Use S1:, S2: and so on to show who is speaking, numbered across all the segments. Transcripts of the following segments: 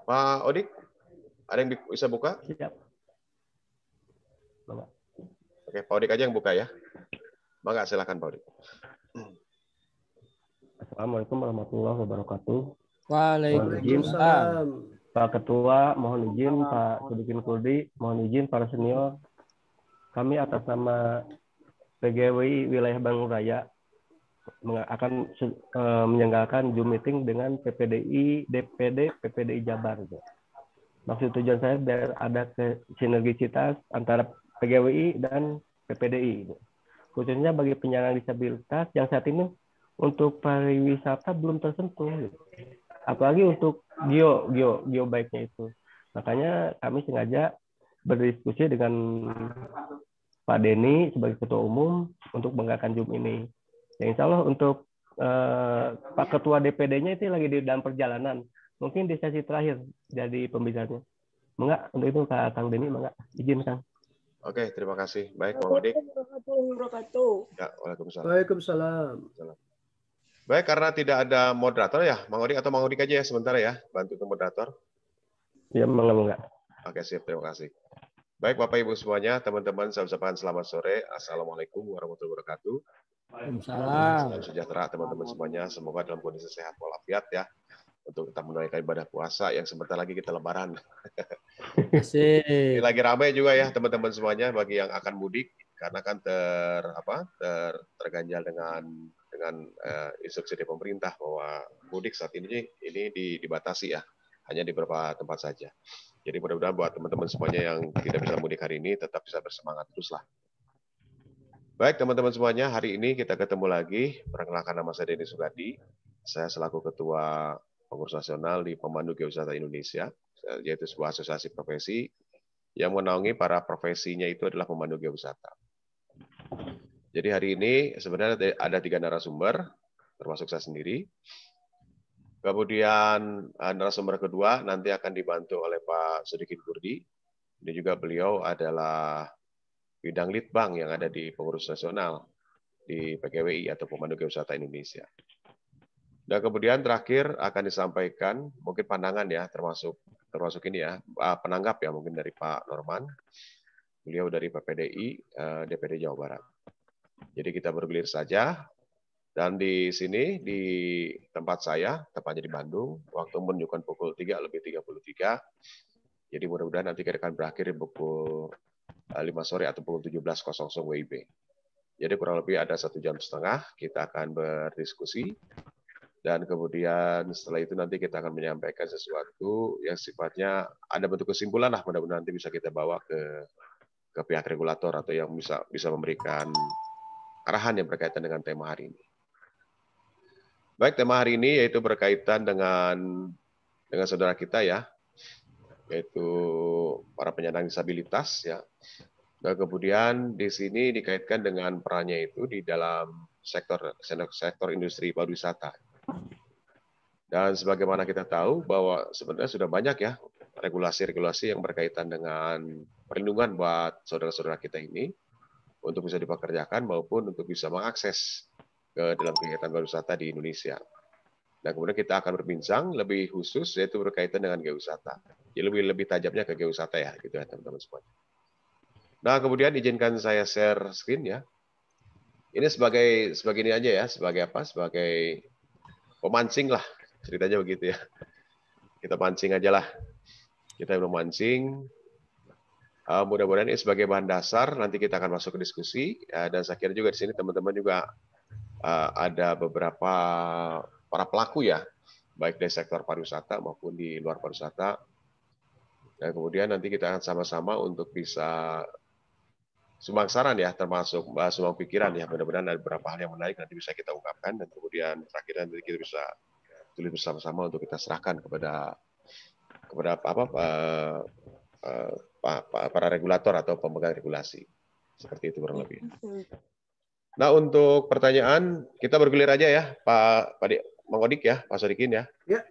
S1: Pak Odik, ada yang bisa buka?
S2: Siap. Bapak.
S1: Oke, Pak Odik aja yang buka ya. Maka silakan Pak Odik.
S2: Assalamualaikum warahmatullahi wabarakatuh.
S3: Waalaikumsalam.
S2: Pak Ketua, mohon izin Pak Sodikin Kurdi, mohon izin para senior. Kami atas nama PGWI Wilayah Bandung Raya akan menyelenggarakan Zoom meeting dengan PPDI, DPD, PPDI Jabar. Maksud tujuan saya biar ada sinergisitas antara PGWI dan PPDI. Khususnya bagi penyandang disabilitas yang saat ini untuk pariwisata belum tersentuh. Apalagi untuk geobaiknya itu. Makanya kami sengaja berdiskusi dengan Pak Denny sebagai Ketua Umum untuk mengadakan Zoom ini. Ya, insya Allah untuk Pak Ketua DPD-nya itu lagi di dalam perjalanan. Mungkin di sesi terakhir jadi pembicaranya. Enggak, untuk itu Kang Denny, enggak izin Kang.
S1: Oke, terima kasih. Baik, Bang Odik. Ya, waalaikumsalam.
S3: Waalaikumsalam.
S1: Baik, karena tidak ada moderator ya, Bang Odik atau Bang Odik aja ya sebentar ya, bantu ke moderator.
S2: Ya, enggak.
S1: Oke, siap. Terima kasih. Baik, Bapak Ibu semuanya, teman-teman, sahabat-sahabat, selamat sore. Assalamualaikum warahmatullahi wabarakatuh. Salam sejahtera teman-teman semuanya. Semoga dalam kondisi sehat walafiat ya. Untuk kita menunaikan ibadah puasa yang sebentar lagi kita lebaran. Ini lagi ramai juga ya teman-teman semuanya bagi yang akan mudik karena kan terganjal dengan instruksi dari pemerintah bahwa mudik saat ini dibatasi ya, hanya di beberapa tempat saja. Jadi mudah-mudahan buat teman-teman semuanya yang tidak bisa mudik hari ini tetap bisa bersemangat teruslah. Baik teman-teman semuanya, hari ini kita ketemu lagi. Perkenalkan, nama saya Denny Sugandi. Saya selaku Ketua Pengurus Nasional di Pemandu Geowisata Indonesia, yaitu sebuah asosiasi profesi yang menaungi para profesinya itu adalah pemandu geowisata. Jadi hari ini sebenarnya ada 3 narasumber, termasuk saya sendiri. Kemudian narasumber kedua nanti akan dibantu oleh Pak Sodikin Kurdi. Ini juga beliau adalah bidang litbang yang ada di Pengurus Nasional di PGWI atau Pemandu Geowisata Indonesia. Dan kemudian terakhir akan disampaikan mungkin pandangan ya, termasuk ini ya, penanggap ya mungkin dari Pak Norman, beliau dari PPDI DPD Jawa Barat. Jadi kita bergulir saja. Dan di sini di tempat saya, tepatnya di Bandung, waktu menunjukkan pukul 3:33. Jadi mudah-mudahan nanti kita akan berakhir di pukul 5 sore atau pukul 17.00 WIB. Jadi kurang lebih ada 1,5 jam kita akan berdiskusi. Dan kemudian setelah itu nanti kita akan menyampaikan sesuatu yang sifatnya ada bentuk kesimpulan lah, mudah-mudahan nanti bisa kita bawa ke pihak regulator atau yang bisa memberikan arahan yang berkaitan dengan tema hari ini. Baik, tema hari ini yaitu berkaitan dengan saudara kita ya, yaitu para penyandang disabilitas ya. Nah, kemudian di sini dikaitkan dengan perannya itu di dalam sektor industri pariwisata. Dan sebagaimana kita tahu bahwa sebenarnya sudah banyak ya regulasi-regulasi yang berkaitan dengan perlindungan buat saudara-saudara kita ini untuk bisa dipekerjakan maupun untuk bisa mengakses ke dalam kegiatan pariwisata di Indonesia. Dan kemudian kita akan berbincang lebih khusus yaitu berkaitan dengan geowisata. Jadi lebih tajamnya ke geowisata ya, gitu ya teman-teman semuanya. Nah, kemudian izinkan saya share screen ya. Ini sebagai ini aja ya, sebagai apa? Sebagai pemancing lah, ceritanya begitu ya. Kita pancing aja lah. Kita memancing. Mudah-mudahan ini sebagai bahan dasar, nanti kita akan masuk ke diskusi. Dan saya kira juga di sini teman-teman juga ada beberapa para pelaku ya, baik dari sektor pariwisata maupun di luar pariwisata. Dan kemudian nanti kita akan sama-sama untuk bisa sumbang saran ya, termasuk sumbang pikiran ya. Mudah-mudahan ada beberapa hal yang menarik nanti bisa kita ungkapkan dan kemudian terakhir nanti kita bisa tulis bersama-sama untuk kita serahkan kepada para regulator atau pemegang regulasi. Seperti itu kurang lebih. Nah, untuk pertanyaan kita bergulir aja ya, Pak Mang Odik ya, Pak Sodikin ya.
S3: Ya.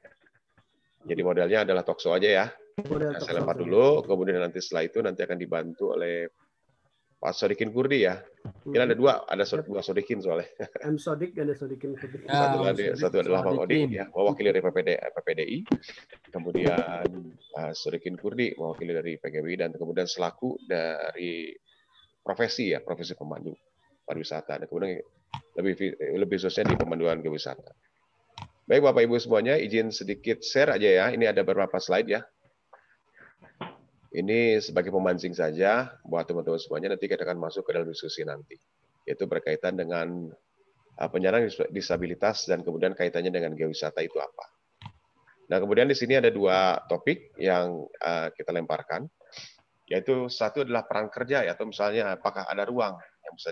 S1: Jadi modelnya adalah talkshow aja ya. Saya lempar dulu, kemudian nanti setelah itu nanti akan dibantu oleh Pak Sodikin Kurdi ya. Ini ada dua Sodikin soalnya.
S3: M Sodik dan Sodikin Kurdi.
S1: Satu adalah Bang Odik ya, mewakili dari PPDI. kemudian Sodikin Kurdi mewakili dari PGWI, dan kemudian selaku dari profesi ya, profesi pemandu pariwisata, dan kemudian lebih khususnya di pemanduan geowisata. Baik Bapak Ibu semuanya, izin sedikit share aja ya. Ini ada beberapa slide ya. Ini sebagai pemancing saja buat teman-teman semuanya, nanti kita akan masuk ke dalam diskusi nanti, yaitu berkaitan dengan penyandang disabilitas dan kemudian kaitannya dengan geowisata itu apa. Nah, kemudian di sini ada dua topik yang kita lemparkan, yaitu satu adalah peran kerja, ya, atau misalnya apakah ada ruang yang bisa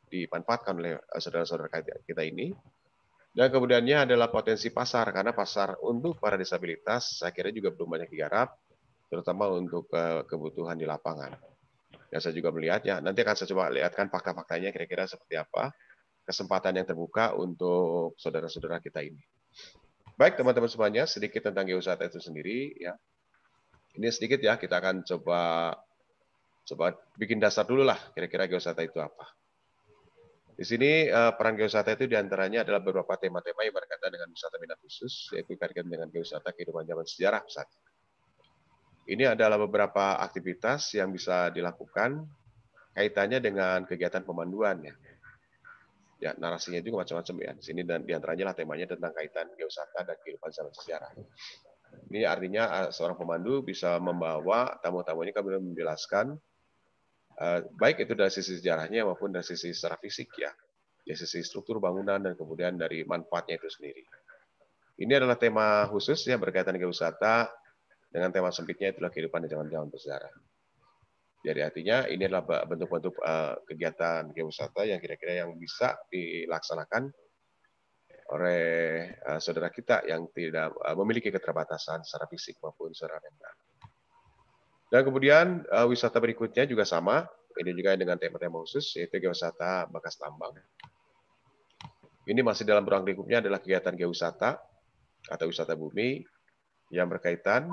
S1: dimanfaatkan oleh saudara-saudara kita ini. Dan kemudiannya adalah potensi pasar, karena pasar untuk para disabilitas saya kira juga belum banyak digarap, terutama untuk kebutuhan di lapangan. Dan saya juga melihatnya, nanti akan saya coba lihatkan fakta-faktanya kira-kira seperti apa, kesempatan yang terbuka untuk saudara-saudara kita ini. Baik teman-teman semuanya, sedikit tentang geowisata itu sendiri ya. Ini sedikit ya, kita akan coba bikin dasar dulu lah, kira-kira geowisata itu apa. Di sini peran geowisata itu diantaranya adalah beberapa tema-tema yang berkaitan dengan wisata minat khusus, yaitu berkaitan dengan geowisata kehidupan zaman sejarah misalnya. Ini adalah beberapa aktivitas yang bisa dilakukan kaitannya dengan kegiatan pemanduan ya. Ya, narasinya juga macam-macam ya. Di sini dan diantaranya lah temanya tentang kaitan geowisata dan kehidupan zaman sejarah. Ini artinya seorang pemandu bisa membawa tamu-tamunya kemudian menjelaskan baik itu dari sisi sejarahnya maupun dari sisi secara fisik ya. Dari sisi struktur bangunan dan kemudian dari manfaatnya itu sendiri. Ini adalah tema khusus ya berkaitan geowisata, dengan tema sempitnya itulah kehidupan di zaman bersejarah. Jadi artinya ini adalah bentuk-bentuk kegiatan geowisata yang kira-kira yang bisa dilaksanakan oleh saudara kita yang tidak memiliki keterbatasan secara fisik maupun secara mental. Dan kemudian wisata berikutnya juga sama, ini juga dengan tema-tema khusus, yaitu geowisata bekas tambang. Ini masih dalam ruang lingkupnya adalah kegiatan geowisata atau wisata bumi yang berkaitan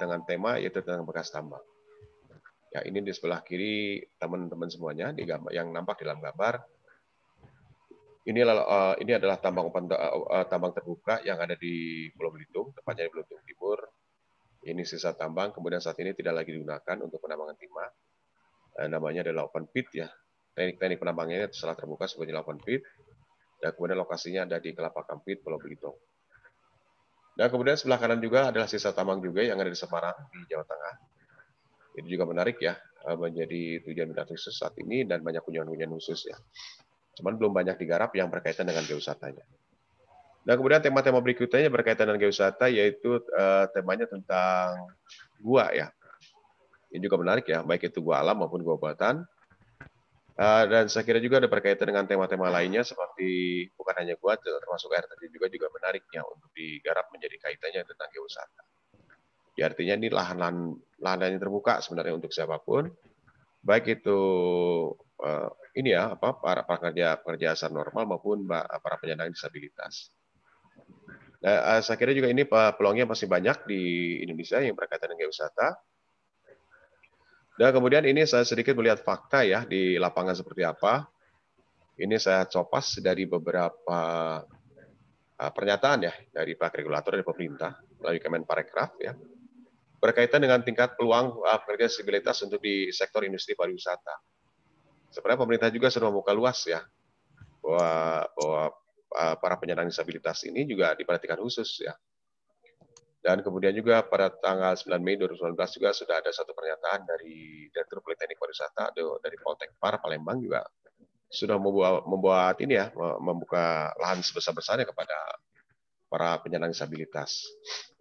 S1: dengan tema yaitu tentang bekas tambang. Ya, ini di sebelah kiri teman-teman semuanya di gambar, yang nampak di dalam gambar. Ini adalah tambang terbuka yang ada di Pulau Belitung, tepatnya di Belitung Timur. Ini sisa tambang, kemudian saat ini tidak lagi digunakan untuk penambangan timah. Namanya adalah open pit ya. Teknik penambangannya setelah terbuka sebagai open pit. Dan kemudian lokasinya ada di Kelapa Kampit, Pulau Belitung. Dan kemudian sebelah kanan juga adalah sisa tambang juga yang ada di Semarang, di Jawa Tengah. Itu juga menarik ya, menjadi tujuan minat khusus saat ini dan banyak kunjungan-kunjungan khusus ya. Cuman belum banyak digarap yang berkaitan dengan geowisatanya. Dan kemudian tema-tema berikutnya berkaitan dengan geowisata, yaitu temanya tentang gua ya. Ini juga menarik ya, baik itu gua alam maupun gua buatan. Dan saya kira juga ada berkaitan dengan tema-tema lainnya seperti bukan hanya gua, termasuk air terjun juga menariknya untuk digarap menjadi kaitannya tentang geowisata. Ya, artinya ini lahan yang terbuka sebenarnya untuk siapapun, baik itu ini ya para pekerja asal normal maupun para penyandang disabilitas. Nah, saya kira juga ini peluangnya masih banyak di Indonesia yang berkaitan dengan geowisata. Dan kemudian ini saya sedikit melihat fakta ya di lapangan seperti apa. Ini saya copas dari beberapa pernyataan ya dari Pak Regulator dari pemerintah melalui Kemenparekraf ya, berkaitan dengan tingkat peluang pekerja disabilitas untuk di sektor industri pariwisata. Sebenarnya pemerintah juga sudah membuka luas ya bahwa para penyandang disabilitas ini juga diperhatikan khusus ya. Dan kemudian juga pada tanggal 9 Mei 2019 juga sudah ada satu pernyataan dari Direktur Politeknik Pariwisata dari Poltekpar Palembang juga sudah membuat ini ya, membuka lahan sebesar-besarnya kepada para penyandang disabilitas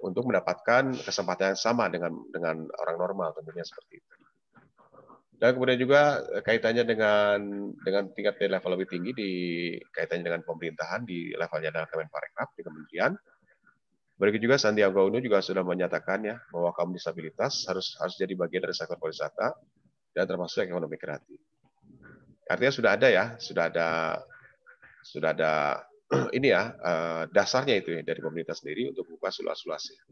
S1: untuk mendapatkan kesempatan yang sama dengan orang normal tentunya seperti itu. Dan kemudian juga kaitannya dengan tingkat level lebih tinggi kaitannya dengan pemerintahan di levelnya adalah Kemenparekraf di kementerian. Berikut juga Sandiaga Uno juga sudah menyatakan ya bahwa kaum disabilitas harus jadi bagian dari sektor pariwisata dan termasuk ekonomi kreatif. Artinya sudah ada ya, sudah ada ini ya dasarnya itu ya, dari pemerintah sendiri untuk buka seluas-luasnya.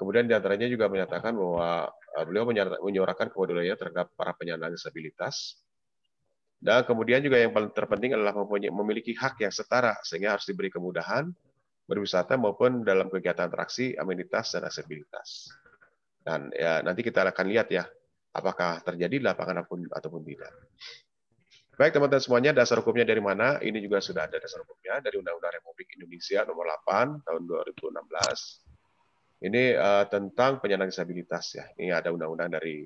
S1: Kemudian diantaranya juga menyatakan bahwa beliau menyuarakan kepeduliannya terhadap para penyandang disabilitas. Dan kemudian juga yang paling terpenting adalah memiliki hak yang setara sehingga harus diberi kemudahan berwisata maupun dalam kegiatan atraksi, amenitas, dan aksesibilitas. Dan ya nanti kita akan lihat ya, apakah terjadi di lapangan ataupun tidak. Baik teman-teman semuanya, dasar hukumnya dari mana? Ini juga sudah ada dasar hukumnya dari Undang-Undang Republik Indonesia Nomor 8 Tahun 2016. Ini tentang penyandang disabilitas ya. Ini ada undang-undang dari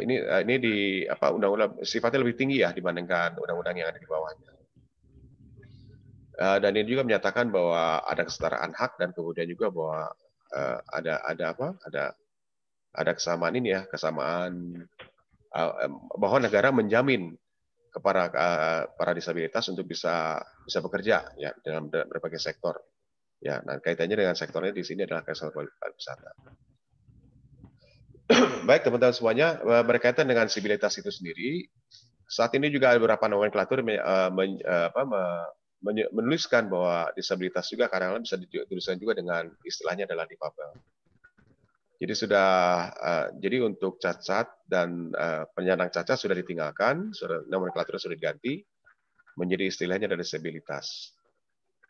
S1: ini di apa undang-undang sifatnya lebih tinggi ya dibandingkan undang-undang yang ada di bawahnya. Dan ini juga menyatakan bahwa ada kesetaraan hak dan kemudian juga bahwa ada kesamaan ini ya, kesamaan bahwa negara menjamin kepada para disabilitas untuk bisa bekerja ya dalam berbagai sektor. Ya, nah kaitannya dengan sektornya di sini adalah sektor pariwisata. Baik teman-teman semuanya, berkaitan dengan disabilitas itu sendiri, saat ini juga ada beberapa nomenklatur menuliskan bahwa disabilitas juga kadang-kadang bisa dituliskan juga dengan istilahnya adalah difabel. Jadi jadi untuk cacat dan penyandang cacat sudah ditinggalkan, nomenklatur sudah diganti menjadi istilahnya adalah disabilitas.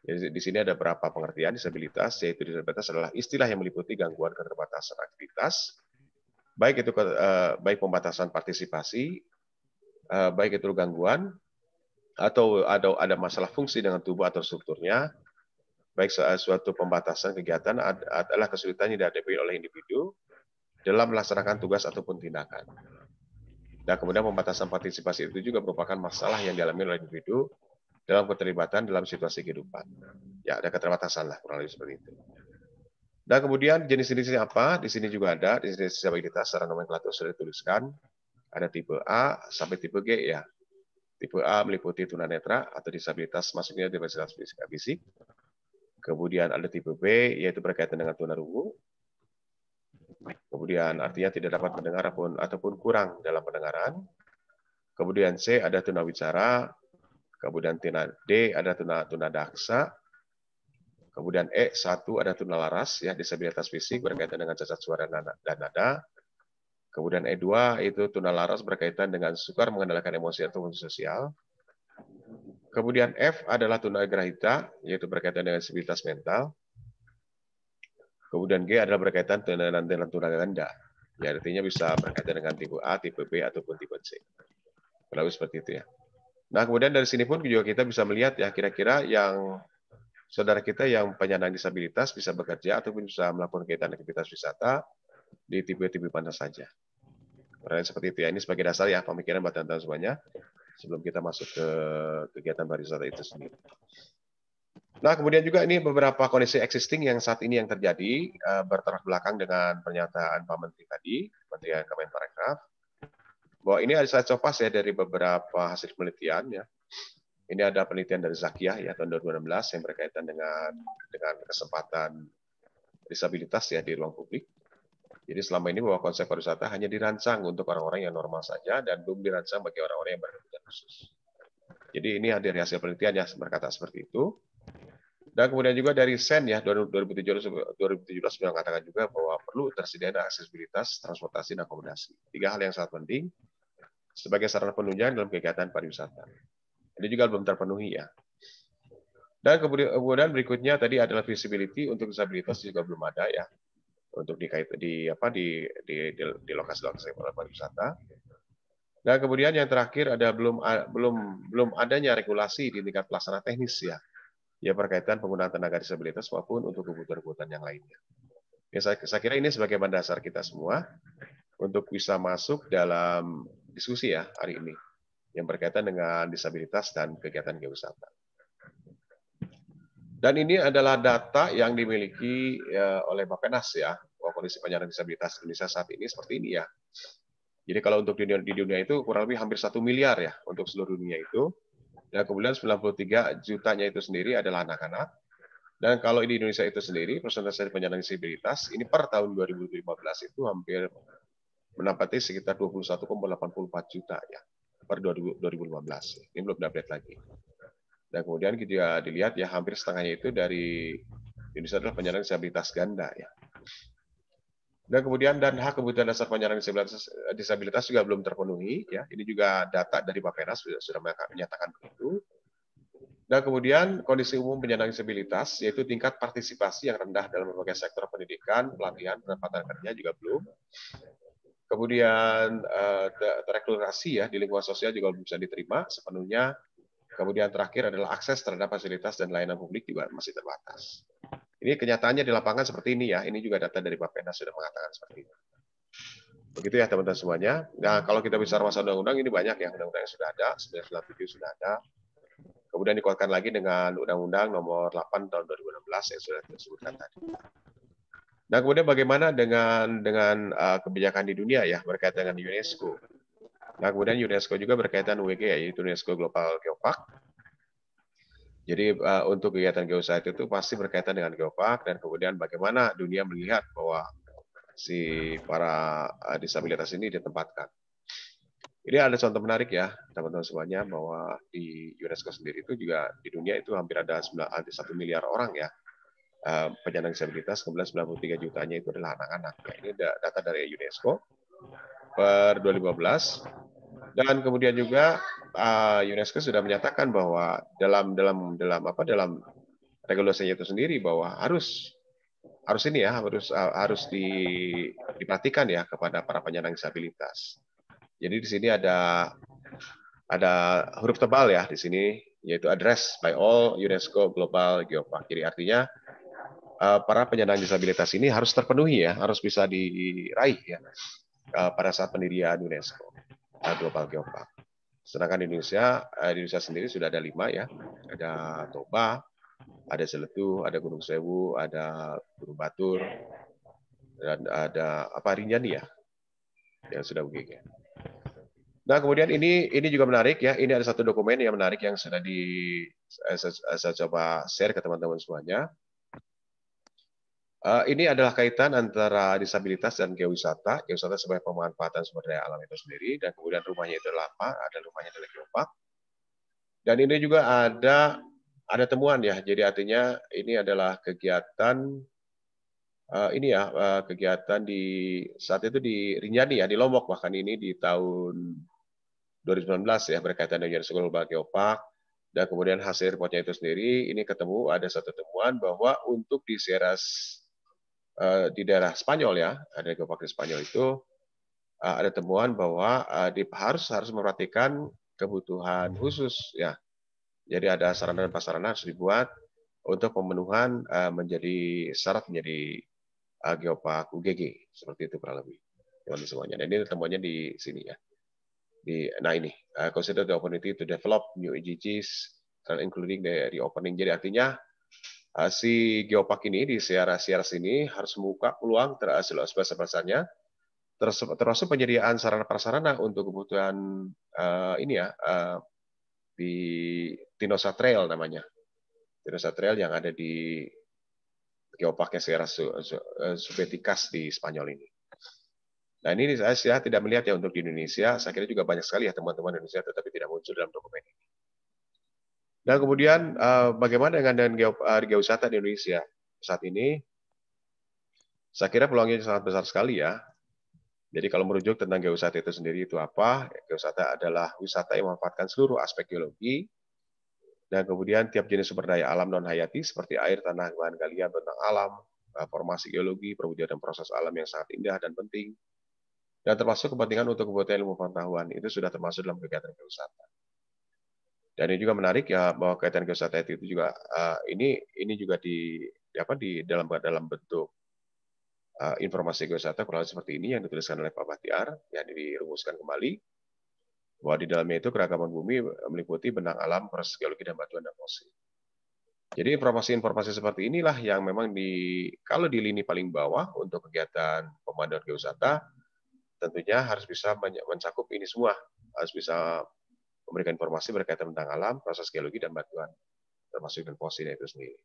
S1: Jadi di sini ada beberapa pengertian disabilitas, yaitu disabilitas adalah istilah yang meliputi gangguan keterbatasan aktivitas, baik itu baik pembatasan partisipasi, baik itu gangguan atau ada masalah fungsi dengan tubuh atau strukturnya, baik suatu pembatasan kegiatan adalah kesulitan yang dihadapi oleh individu dalam melaksanakan tugas ataupun tindakan. Dan kemudian pembatasan partisipasi itu juga merupakan masalah yang dialami oleh individu dalam keterlibatan dalam situasi kehidupan. Ya, ada keterbatasan lah, kurang lebih seperti itu. Dan kemudian jenis-jenisnya apa? Di sini juga ada, di sini disabilitas secara nomenklatur sudah dituliskan. Ada tipe A sampai tipe G ya. Tipe A meliputi tunanetra atau disabilitas masuknya disabilitas fisik. Kemudian ada tipe B, yaitu berkaitan dengan tunarungu. Kemudian artinya tidak dapat mendengar ataupun kurang dalam pendengaran. Kemudian C ada tunawicara. Kemudian D ada tunadaksa. Kemudian E1 ada tunalaras, ya disabilitas fisik berkaitan dengan cacat suara dan nada. Kemudian E2 itu tunalaras berkaitan dengan sukar mengendalikan emosi atau fungsi sosial. Kemudian F adalah tunagrahita, yaitu berkaitan dengan disabilitas mental. Kemudian G adalah berkaitan dengan tunaganda. Ya, artinya bisa berkaitan dengan tipe A, tipe B, ataupun tipe C. Kurang seperti itu ya. Nah, kemudian dari sini pun juga kita bisa melihat ya kira-kira yang saudara kita yang penyandang disabilitas bisa bekerja ataupun bisa melakukan kegiatan aktivitas wisata di tipe-tipe mana saja. Kurang seperti itu ya. Ini sebagai dasar ya pemikiran buat teman-teman semuanya sebelum kita masuk ke kegiatan pariwisata itu sendiri. Nah, kemudian juga ini beberapa kondisi existing yang saat ini yang terjadi bertolak belakang dengan pernyataan Pak Menteri tadi, Menteri Kemenparekraf, bahwa ini ada saya copas ya dari beberapa hasil penelitian ya. Ini ada penelitian dari Zakiah ya tahun 2016 yang berkaitan dengan kesempatan disabilitas ya di ruang publik. Jadi selama ini bahwa konsep pariwisata hanya dirancang untuk orang-orang yang normal saja dan belum dirancang bagi orang-orang yang berkebutuhan khusus. Jadi ini ada dari hasil penelitian ya berkata seperti itu. Dan kemudian juga dari SEN ya 2017 mengatakan juga bahwa perlu tersedianya aksesibilitas, transportasi, dan akomodasi. 3 hal yang sangat penting sebagai sarana penunjang dalam kegiatan pariwisata. Ini juga belum terpenuhi ya. Dan kemudian berikutnya tadi adalah visibility untuk disabilitas juga belum ada ya. Untuk di lokasi-lokasi pariwisata. Dan kemudian yang terakhir ada belum adanya regulasi di tingkat pelaksana teknis ya. Ya berkaitan penggunaan tenaga disabilitas maupun untuk kebutuhan-kebutuhan yang lainnya. Ya, saya kira ini sebagai dasar kita semua untuk bisa masuk dalam diskusi ya hari ini yang berkaitan dengan disabilitas dan kegiatan geowisata. Dan ini adalah data yang dimiliki oleh Bappenas ya, bahwa kondisi penyandang disabilitas Indonesia saat ini seperti ini ya. Jadi kalau untuk di dunia itu kurang lebih hampir 1 miliar ya untuk seluruh dunia itu. Dan kemudian 93 jutanya itu sendiri adalah anak-anak. Dan kalau di Indonesia itu sendiri, persentase penyandang disabilitas ini per tahun 2015 itu hampir menempati sekitar 21,84 juta ya per 2015. Ini belum update lagi. Dan kemudian kita dilihat ya hampir setengahnya itu dari Indonesia adalah penyandang disabilitas ganda ya. Dan kemudian hak kebutuhan dasar penyandang disabilitas juga belum terpenuhi ya. Ini juga data dari Bappenas sudah menyatakan begitu. Dan kemudian kondisi umum penyandang disabilitas, yaitu tingkat partisipasi yang rendah dalam berbagai sektor pendidikan, pelatihan, penempatan kerja juga belum. Kemudian tereksplorasi ya di lingkungan sosial juga belum bisa diterima sepenuhnya. Kemudian terakhir adalah akses terhadap fasilitas dan layanan publik juga masih terbatas. Ini kenyataannya di lapangan seperti ini ya. Ini juga data dari Bappenas sudah mengatakan seperti itu. Begitu ya teman-teman semuanya. Nah, kalau kita bicara masalah undang-undang ini banyak ya, undang-undang yang sudah ada, 997 sudah ada. Kemudian dikuatkan lagi dengan Undang-Undang Nomor 8 Tahun 2016 yang sudah disebutkan tadi. Nah, kemudian bagaimana dengan kebijakan di dunia ya berkaitan dengan UNESCO. Nah, kemudian UNESCO juga berkaitan UGG yaitu UNESCO Global Geopark. Jadi untuk kegiatan geowisata itu pasti berkaitan dengan geopark dan kemudian bagaimana dunia melihat bahwa si para disabilitas ini ditempatkan. Ini ada contoh menarik ya teman-teman semuanya bahwa di UNESCO sendiri itu juga di dunia itu hampir ada 1 miliar orang ya penyandang disabilitas, kemudian 93 jutanya itu adalah anak-anak. Ya, ini data dari UNESCO per 2015. Dan kemudian juga UNESCO sudah menyatakan bahwa dalam regulasinya itu sendiri bahwa harus ini ya harus diperhatikan ya kepada para penyandang disabilitas. Jadi di sini ada huruf tebal ya di sini yaitu address by all UNESCO Global Geopark. Jadi artinya para penyandang disabilitas ini harus terpenuhi ya, harus bisa diraih ya pada saat pendirian UNESCO Global Geopark. Sedangkan di Indonesia sendiri sudah ada 5 ya, ada Toba, ada Seletu, ada Gunung Sewu, ada Gunung Batur, dan ada Rinjani ya, yang sudah UGG. Nah kemudian ini juga menarik ya, ini ada satu dokumen yang menarik yang sudah saya coba share ke teman-teman semuanya. Ini adalah kaitan antara disabilitas dan geowisata. Geowisata sebagai pemanfaatan sumber daya alam itu sendiri, dan kemudian rumahnya itu adalah apa? Ada rumahnya adalah geopark. Dan ini juga ada temuan ya. Jadi artinya ini adalah kegiatan kegiatan di saat itu di Rinjani ya, di Lombok bahkan ini di tahun 2019 ya berkaitan dengan UNESCO Global Geopark. Dan kemudian hasil reportnya itu sendiri ini ketemu ada satu temuan bahwa untuk di daerah Spanyol ya, ada geopark di Spanyol itu ada temuan bahwa harus memperhatikan kebutuhan khusus ya. Jadi ada sarana dan prasarana harus dibuat untuk pemenuhan menjadi syarat menjadi geopark UGG seperti itu kurang lebih teman semuanya. Dan ini temuannya di sini ya. Nah ini consider the opportunity to develop new EGGs including the reopening. Jadi artinya si geopark ini di CRS ini harus membuka peluang sebesar-besarnya termasuk penyediaan sarana prasarana untuk kebutuhan di Tinosa Trail namanya. Tinosa Trail yang ada di geoparknya Sierra Subeticas di Spanyol ini. Nah ini saya tidak melihat ya untuk di Indonesia, saya kira juga banyak sekali ya teman-teman Indonesia tetapi tidak muncul dalam dokumen ini. Dan kemudian bagaimana dengan geowisata di Indonesia saat ini? Saya kira peluangnya sangat besar sekali ya. Jadi kalau merujuk tentang geowisata itu sendiri itu apa? Geowisata adalah wisata yang memanfaatkan seluruh aspek geologi dan kemudian tiap jenis sumber daya alam non hayati seperti air, tanah, bahan galian, bentang alam, formasi geologi, perwujudan proses alam yang sangat indah dan penting, dan termasuk kepentingan untuk kebutuhan ilmu pengetahuan itu sudah termasuk dalam kegiatan geowisata. Dan ini juga menarik ya bahwa kegiatan geowisata itu juga ini juga di dalam bentuk informasi geowisata kurang lebih seperti ini yang dituliskan oleh Pak Bahtiar yang dirumuskan kembali bahwa di dalamnya itu keragaman bumi meliputi benang alam, proses geologi dan batuan dan fosil. Jadi informasi-informasi seperti inilah yang memang kalau di lini paling bawah untuk kegiatan pemanduan geowisata tentunya harus bisa mencakup ini semua, harus bisa memberikan informasi berkaitan tentang alam, proses geologi dan batuan termasuk dan fosilnya itu sendiri.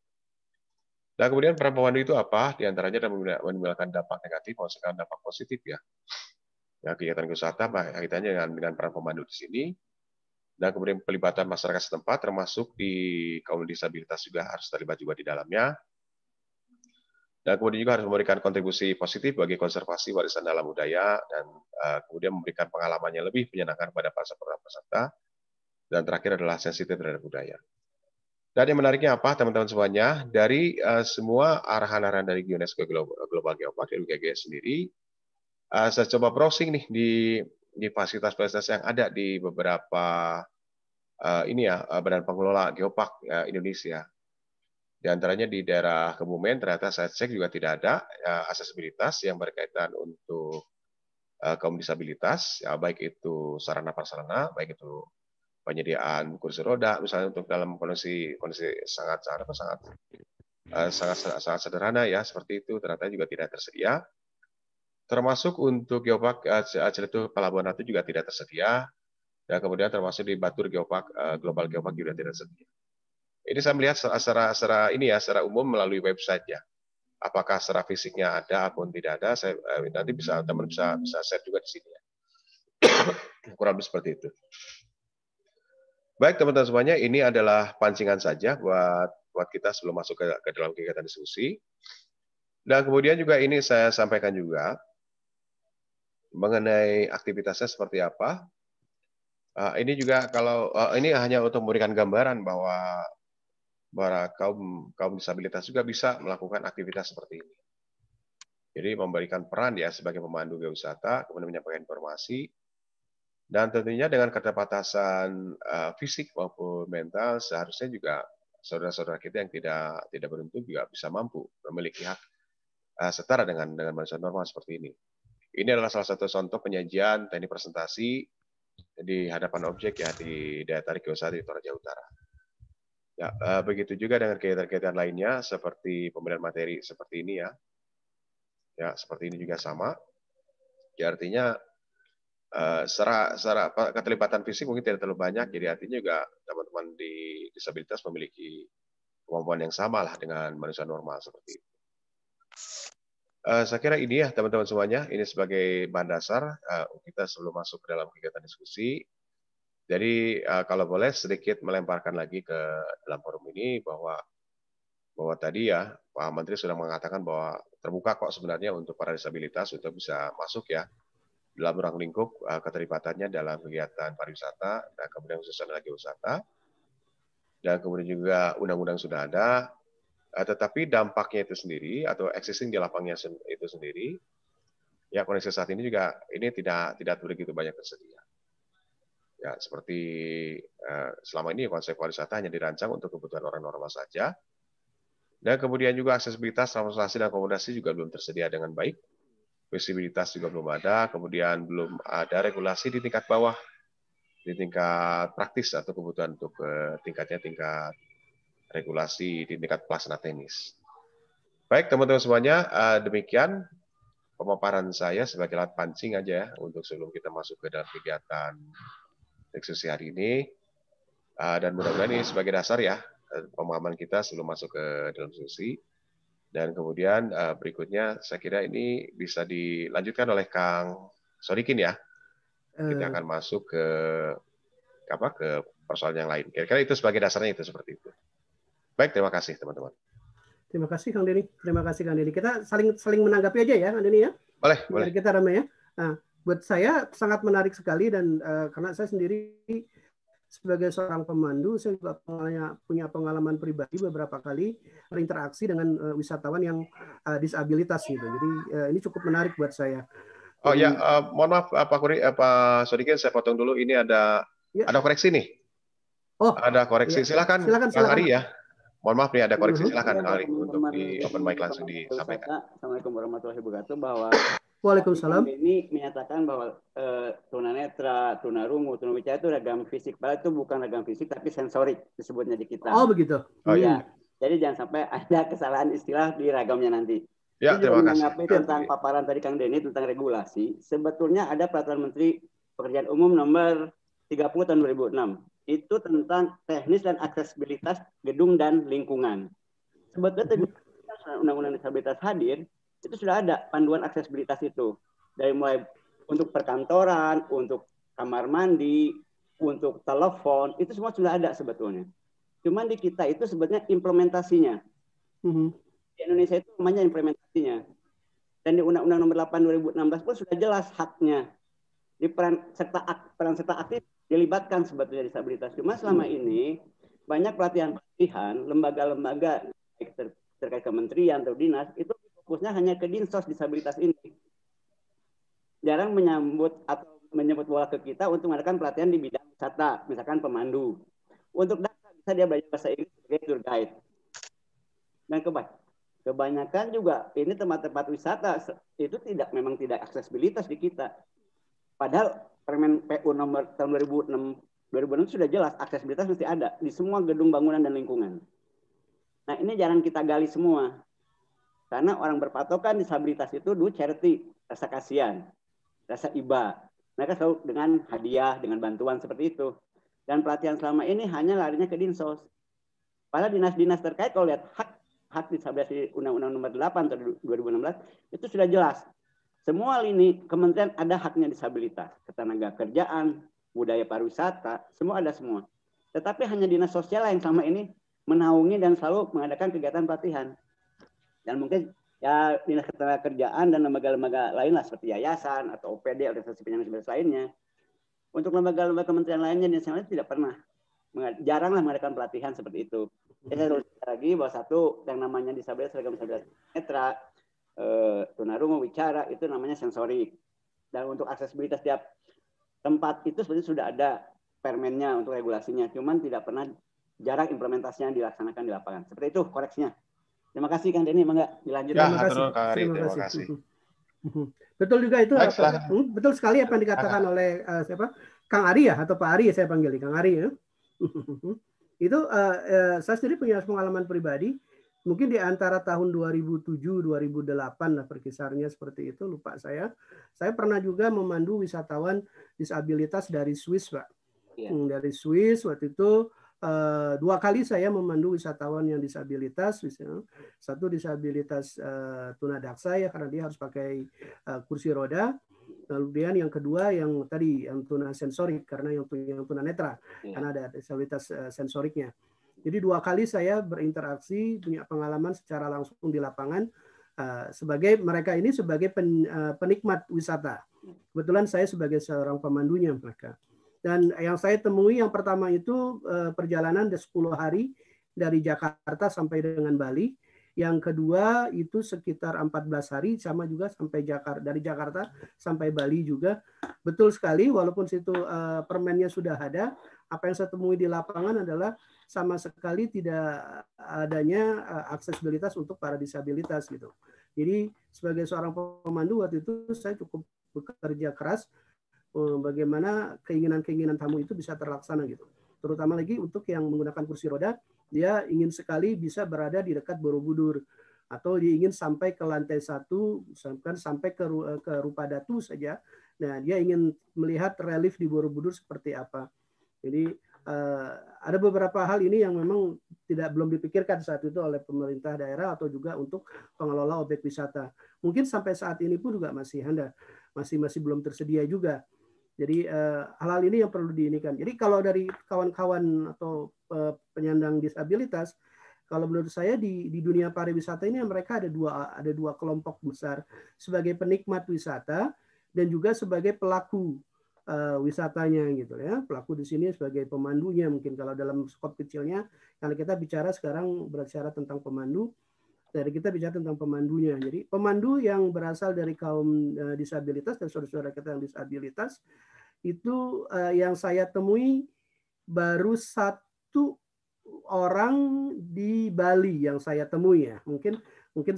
S1: Dan kemudian peran pemandu itu apa? Di antaranya menimbulkan dampak negatif, maksudnya dampak positif ya. Ya kegiatan wisata kaitannya dengan peran pemandu di sini. Dan kemudian pelibatan masyarakat setempat, termasuk di kaum disabilitas juga harus terlibat juga di dalamnya. Dan kemudian juga harus memberikan kontribusi positif bagi konservasi warisan alam budaya dan kemudian memberikan pengalamannya lebih menyenangkan pada para peserta. Dan terakhir adalah sensitif terhadap budaya. Dan yang menariknya apa, teman-teman semuanya, dari semua arahan-arahan dari UNESCO Global Geopark UGG sendiri, saya coba browsing nih di fasilitas-fasilitas yang ada di beberapa badan pengelola geopark Indonesia. Di antaranya di daerah Kebumen, ternyata saya cek juga tidak ada aksesibilitas yang berkaitan untuk kaum disabilitas, ya, baik itu sarana prasarana, baik itu penyediaan kursi roda, misalnya untuk dalam kondisi sangat sederhana ya, seperti itu, ternyata juga tidak tersedia. Termasuk untuk geopark Ciletuh Pelabuhan Ratu juga tidak tersedia, dan kemudian termasuk di Batur Geopark Global Geopark juga tidak tersedia. Ini saya melihat secara umum melalui website ya. Apakah secara fisiknya ada ataupun tidak ada, saya nanti teman bisa share juga di sini ya. Kurang lebih seperti itu. Baik teman-teman semuanya, ini adalah pancingan saja buat kita sebelum masuk ke dalam kegiatan diskusi. Dan kemudian juga ini saya sampaikan juga mengenai aktivitasnya seperti apa. Ini juga ini hanya untuk memberikan gambaran bahwa kaum disabilitas juga bisa melakukan aktivitas seperti ini. Jadi memberikan peran ya sebagai pemandu geowisata, kemudian menyampaikan informasi. Dan tentunya dengan keterbatasan fisik maupun mental, seharusnya juga saudara-saudara kita yang tidak beruntung juga bisa mampu memiliki hak setara dengan manusia normal seperti ini. Ini adalah salah satu contoh penyajian teknik presentasi di hadapan objek ya di daya tarik geowisata di Toraja Utara. Ya, begitu juga dengan kegiatan-kegiatan lainnya seperti pemberian materi seperti ini ya. Ya, seperti ini juga sama. Ya, artinya secara keterlibatan fisik mungkin tidak terlalu banyak, jadi artinya juga teman-teman di disabilitas memiliki kemampuan yang sama lah dengan manusia normal seperti itu. Saya kira ini ya teman-teman semuanya, ini sebagai bahan dasar kita sebelum masuk ke dalam kegiatan diskusi. Jadi kalau boleh sedikit melemparkan lagi ke dalam forum ini bahwa tadi ya Pak Menteri sudah mengatakan bahwa terbuka kok sebenarnya untuk para disabilitas untuk bisa masuk ya dalam ruang lingkup keterlibatannya dalam kegiatan pariwisata dan kemudian khususnya lagi wisata, dan kemudian juga undang-undang sudah ada, tetapi dampaknya itu sendiri atau existing di lapangnya itu sendiri, ya kondisi saat ini juga ini tidak begitu banyak tersedia. Ya seperti selama ini konsep pariwisata hanya dirancang untuk kebutuhan orang normal saja, dan kemudian juga aksesibilitas, transportasi dan akomodasi juga belum tersedia dengan baik. Visibilitas juga belum ada, kemudian belum ada regulasi di tingkat bawah, di tingkat praktis atau kebutuhan untuk tingkat regulasi di tingkat pelaksana teknis. Baik teman-teman semuanya, demikian pemaparan saya sebagai alat pancing aja ya, untuk sebelum kita masuk ke dalam kegiatan diskusi hari ini, dan mudah-mudahan ini sebagai dasar ya pemahaman kita sebelum masuk ke dalam diskusi. Dan kemudian berikutnya saya kira ini bisa dilanjutkan oleh Kang Sodikin ya. Kita akan masuk ke persoalan yang lain. Kira-kira itu sebagai dasarnya itu seperti itu. Baik, terima kasih teman-teman.
S3: Terima kasih Kang Denny. Terima kasih Kang Denny. Kita saling menanggapi aja ya Kang Denny ya.
S1: Boleh.
S3: Kita ramai ya. Nah, buat saya sangat menarik sekali dan karena saya sendiri sebagai seorang pemandu, saya juga punya pengalaman pribadi beberapa kali berinteraksi dengan wisatawan yang disabilitas gitu. Jadi ini cukup menarik buat saya.
S1: Oh ya, mohon maaf Pak Sodikin, saya potong dulu. Ini ada koreksi nih.
S3: Oh,
S1: ada koreksi.
S3: Ya.
S1: Silakan. Ari ya. Mohon maaf nih ada koreksi. Silakan Ari untuk di open mic langsung disampaikan.
S4: Assalamualaikum warahmatullahi wabarakatuh. Bahwa
S3: Waalaikumsalam.
S4: Ini menyatakan bahwa tunanetra, tunarungu, tunawicara itu ragam fisik. Padahal itu bukan ragam fisik tapi sensorik disebutnya di kita.
S3: Oh begitu.
S4: Oh ya. Jadi jangan sampai ada kesalahan istilah di ragamnya nanti.
S1: Ya, terima kasih.
S4: Menanggapi tentang paparan tadi Kang Denny tentang regulasi, sebetulnya ada peraturan Menteri Pekerjaan Umum nomor 30 tahun 2006. Itu tentang teknis dan aksesibilitas gedung dan lingkungan. Sebetulnya Undang-Undang Disabilitas hadir, itu sudah ada panduan aksesibilitas itu. Dari mulai untuk perkantoran, untuk kamar mandi, untuk telepon, itu semua sudah ada sebetulnya. Cuman di kita itu sebetulnya implementasinya. Di Indonesia itu namanya implementasinya. Dan di Undang-Undang Nomor 8 2016 pun sudah jelas haknya. Di peran serta aktif dilibatkan sebetulnya disabilitas. Cuma selama ini banyak pelatihan-pelatihan lembaga-lembaga terkait kementerian atau dinas itu fokusnya hanya ke dinsos disabilitas ini. Jarang menyebut bola ke kita untuk mengadakan pelatihan di bidang wisata, misalkan pemandu. Untuk data bisa dia belajar bahasa Inggris sebagai tour guide. Dan kebanyakan juga ini tempat-tempat wisata itu memang tidak aksesibilitas di kita. Padahal Permen PU nomor tahun 2006 sudah jelas aksesibilitas mesti ada di semua gedung bangunan dan lingkungan. Nah, ini jarang kita gali semua. Karena orang berpatokan disabilitas itu dulu charity, rasa kasihan, rasa iba. Mereka selalu dengan hadiah, dengan bantuan seperti itu. Dan pelatihan selama ini hanya larinya ke dinsos. Padahal dinas-dinas terkait kalau lihat hak disabilitas di Undang-Undang Nomor 8 tahun 2016 itu sudah jelas. Semua lini kementerian ada haknya disabilitas, ketenaga kerjaan, budaya pariwisata, semua ada semua. Tetapi hanya dinas sosial yang selama ini menaungi dan selalu mengadakan kegiatan pelatihan. Dan mungkin ya dinas ketenaga kerjaan dan lembaga-lembaga lain lah seperti yayasan atau OPD, organisasi penyandang disabilitas lainnya. Untuk lembaga-lembaga kementerian lainnya dinas yang lain tidak pernah, jaranglah mengadakan pelatihan seperti itu. Saya harus lagi bahwa satu yang namanya disabilitas seragam disabilitas netra, tunarungu, wicara itu namanya sensorik. Dan untuk aksesibilitas tiap tempat itu sebenarnya sudah ada permennya untuk regulasinya, cuman tidak pernah jarang implementasinya dilaksanakan di lapangan. Seperti itu koreksinya. Terima kasih Kang Denny, mangga dilanjutkan.
S1: Terima kasih.
S3: Betul juga itu. Betul sekali apa yang dikatakan oleh siapa? Kang Ari ya atau Pak Ari ya saya panggil Kang Ari ya. Itu saya sendiri punya pengalaman pribadi. Mungkin di antara tahun 2007-2008 lah perkisarnya seperti itu, lupa saya. Saya pernah juga memandu wisatawan disabilitas dari Swiss, Pak. Dari Swiss waktu itu 2 kali saya memandu wisatawan yang disabilitas. Satu disabilitas tunadaksa ya karena dia harus pakai kursi roda. Kemudian yang kedua yang tadi yang tuna sensorik karena yang tunanetra karena ada disabilitas sensoriknya. Jadi 2 kali saya berinteraksi, punya pengalaman secara langsung di lapangan sebagai mereka ini sebagai penikmat wisata. Kebetulan saya sebagai seorang pemandunya mereka. Dan yang saya temui yang pertama itu perjalanan 10 hari dari Jakarta sampai dengan Bali. Yang kedua itu sekitar 14 hari sama juga sampai dari Jakarta sampai Bali juga. Betul sekali walaupun situ permennya sudah ada, apa yang saya temui di lapangan adalah sama sekali tidak adanya aksesibilitas untuk para disabilitas gitu. Jadi sebagai seorang pemandu waktu itu saya cukup bekerja keras bagaimana keinginan-keinginan tamu itu bisa terlaksana gitu. Terutama lagi untuk yang menggunakan kursi roda, dia ingin sekali bisa berada di dekat Borobudur atau dia ingin sampai ke lantai 1, sampai ke Rupa Datu saja. Nah, dia ingin melihat relief di Borobudur seperti apa. Jadi ada beberapa hal ini yang memang belum dipikirkan saat itu oleh pemerintah daerah atau juga untuk pengelola objek wisata. Mungkin sampai saat ini pun juga masih belum tersedia juga. Jadi hal-hal ini yang perlu diinikan. Jadi kalau dari kawan-kawan atau penyandang disabilitas, kalau menurut saya di dunia pariwisata ini mereka ada dua kelompok besar, sebagai penikmat wisata dan juga sebagai pelaku wisatanya gitu ya. Pelaku di sini sebagai pemandunya mungkin kalau dalam skop kecilnya, karena kita bicara sekarang berbicara tentang pemandu, dari kita bicara tentang pemandunya. Jadi pemandu yang berasal dari kaum disabilitas dan saudara-saudara kita yang disabilitas itu yang saya temui baru 1 orang di Bali yang saya temui ya. Mungkin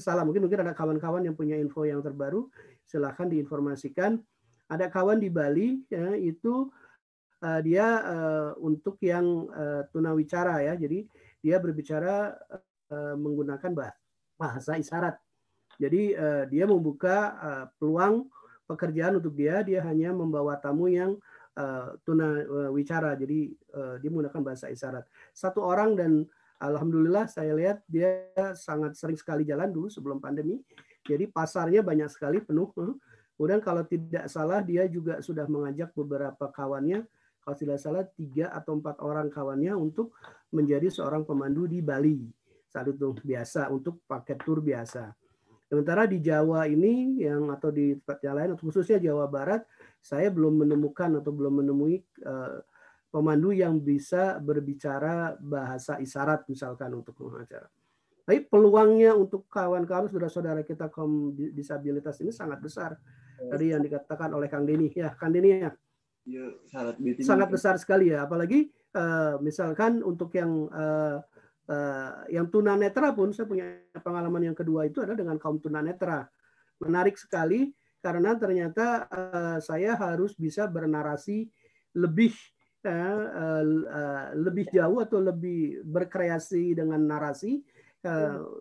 S3: salah, mungkin ada kawan-kawan yang punya info yang terbaru, silahkan diinformasikan. Ada kawan di Bali ya, itu dia untuk yang tunawicara ya. Jadi dia berbicara menggunakan bahasa isyarat. Jadi dia membuka peluang pekerjaan untuk dia hanya membawa tamu yang tunawicara. Jadi dia menggunakan bahasa isyarat. 1 orang dan alhamdulillah saya lihat dia sangat sering sekali jalan dulu sebelum pandemi. Jadi pasarnya banyak sekali penuh. Kemudian kalau tidak salah dia juga sudah mengajak beberapa kawannya, kalau tidak salah 3 atau 4 orang kawannya untuk menjadi seorang pemandu di Bali. Saat itu biasa untuk paket tur biasa. Sementara di Jawa ini atau di tempat yang lain, atau khususnya Jawa Barat, saya belum menemukan atau belum menemui pemandu yang bisa berbicara bahasa isyarat misalkan untuk pengacara. Tapi peluangnya untuk kawan-kawan saudara-saudara kita kaum disabilitas ini sangat besar. Tadi yang dikatakan oleh Kang Denny. Ya, Kang Denny ya. Sangat besar sekali ya. Apalagi misalkan untuk yang tunanetra pun, saya punya pengalaman yang kedua itu adalah dengan kaum tunanetra. Menarik sekali karena ternyata saya harus bisa bernarasi lebih jauh atau lebih berkreasi dengan narasi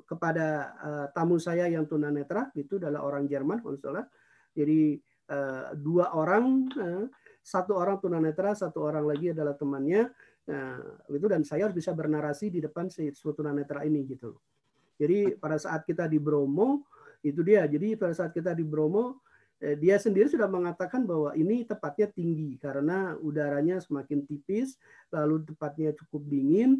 S3: kepada tamu saya yang tunanetra, itu adalah orang Jerman kalau salah. Jadi 2 orang, 1 orang tunanetra, 1 orang lagi adalah temannya, itu, dan saya harus bisa bernarasi di depan si tunanetra ini gitu. Jadi pada saat kita di Bromo itu dia. Jadi pada saat kita di Bromo dia sendiri sudah mengatakan bahwa ini tepatnya tinggi karena udaranya semakin tipis, lalu tepatnya cukup dingin.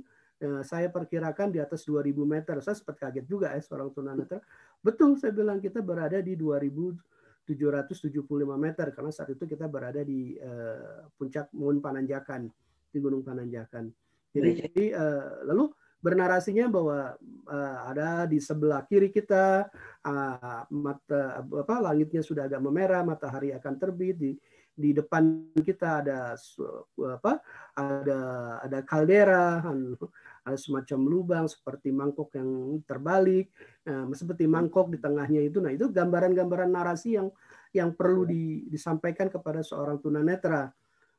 S3: Saya perkirakan di atas 2000 meter. Saya sempat kaget juga seorang tunanetra. Betul, saya bilang kita berada di 2775 meter karena saat itu kita berada di puncak Gunung Pananjakan, di Gunung Pananjakan. Jadi lalu bernarasinya bahwa ada di sebelah kiri kita langitnya sudah agak memerah, matahari akan terbit, di depan kita ada kaldera, ada semacam lubang seperti mangkok yang terbalik, seperti mangkok di tengahnya itu. Nah, itu gambaran-gambaran narasi yang perlu disampaikan kepada seorang tunanetra.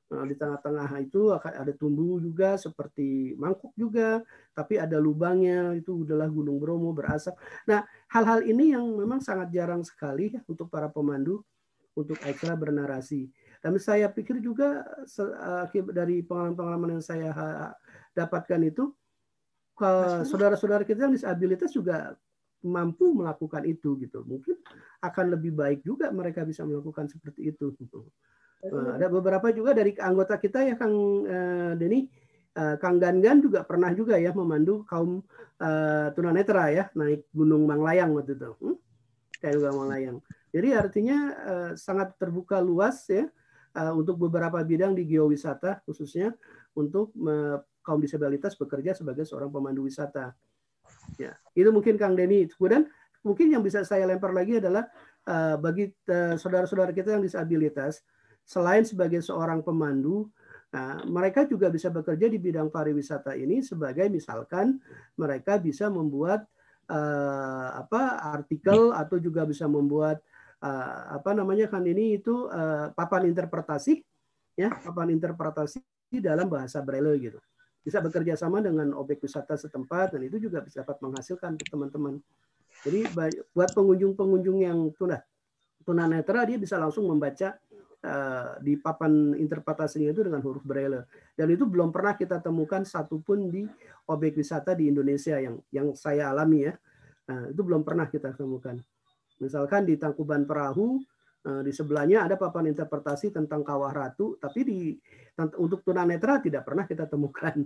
S3: Di tengah-tengah itu ada tumbuh juga seperti mangkok juga, tapi ada lubangnya, itu adalah Gunung Bromo berasap. Nah, hal-hal ini yang memang sangat jarang sekali ya, untuk para pemandu untuk acara bernarasi. Dan saya pikir juga dari pengalaman-pengalaman yang saya dapatkan itu, saudara-saudara kita yang disabilitas juga mampu melakukan itu gitu. Mungkin akan lebih baik juga mereka bisa melakukan seperti itu gitu. Ada beberapa juga dari anggota kita ya, Kang Denny, Kang Gangan juga pernah juga ya memandu kaum tunanetra ya, naik Gunung Manglayang waktu itu. Kayak juga Manglayang. Jadi artinya sangat terbuka luas ya untuk beberapa bidang di geowisata, khususnya untuk kaum disabilitas bekerja sebagai seorang pemandu wisata. Ya, itu mungkin Kang Denny. Kemudian mungkin yang bisa saya lempar lagi adalah bagi saudara-saudara kita yang disabilitas, selain sebagai seorang pemandu, mereka juga bisa bekerja di bidang pariwisata ini sebagai misalkan mereka bisa membuat artikel atau juga bisa membuat kan ini itu papan interpretasi ya, papan interpretasi dalam bahasa Braille gitu. Bisa bekerja sama dengan objek wisata setempat dan itu juga bisa dapat menghasilkan untuk teman-teman. Jadi buat pengunjung-pengunjung yang tunanetra dia bisa langsung membaca di papan interpretasinya itu dengan huruf Braille. Dan itu belum pernah kita temukan satupun di objek wisata di Indonesia yang saya alami ya. Nah, itu belum pernah kita temukan. Misalkan di Tangkuban Perahu, di sebelahnya ada papan interpretasi tentang Kawah Ratu, tapi untuk tunanetra tidak pernah kita temukan.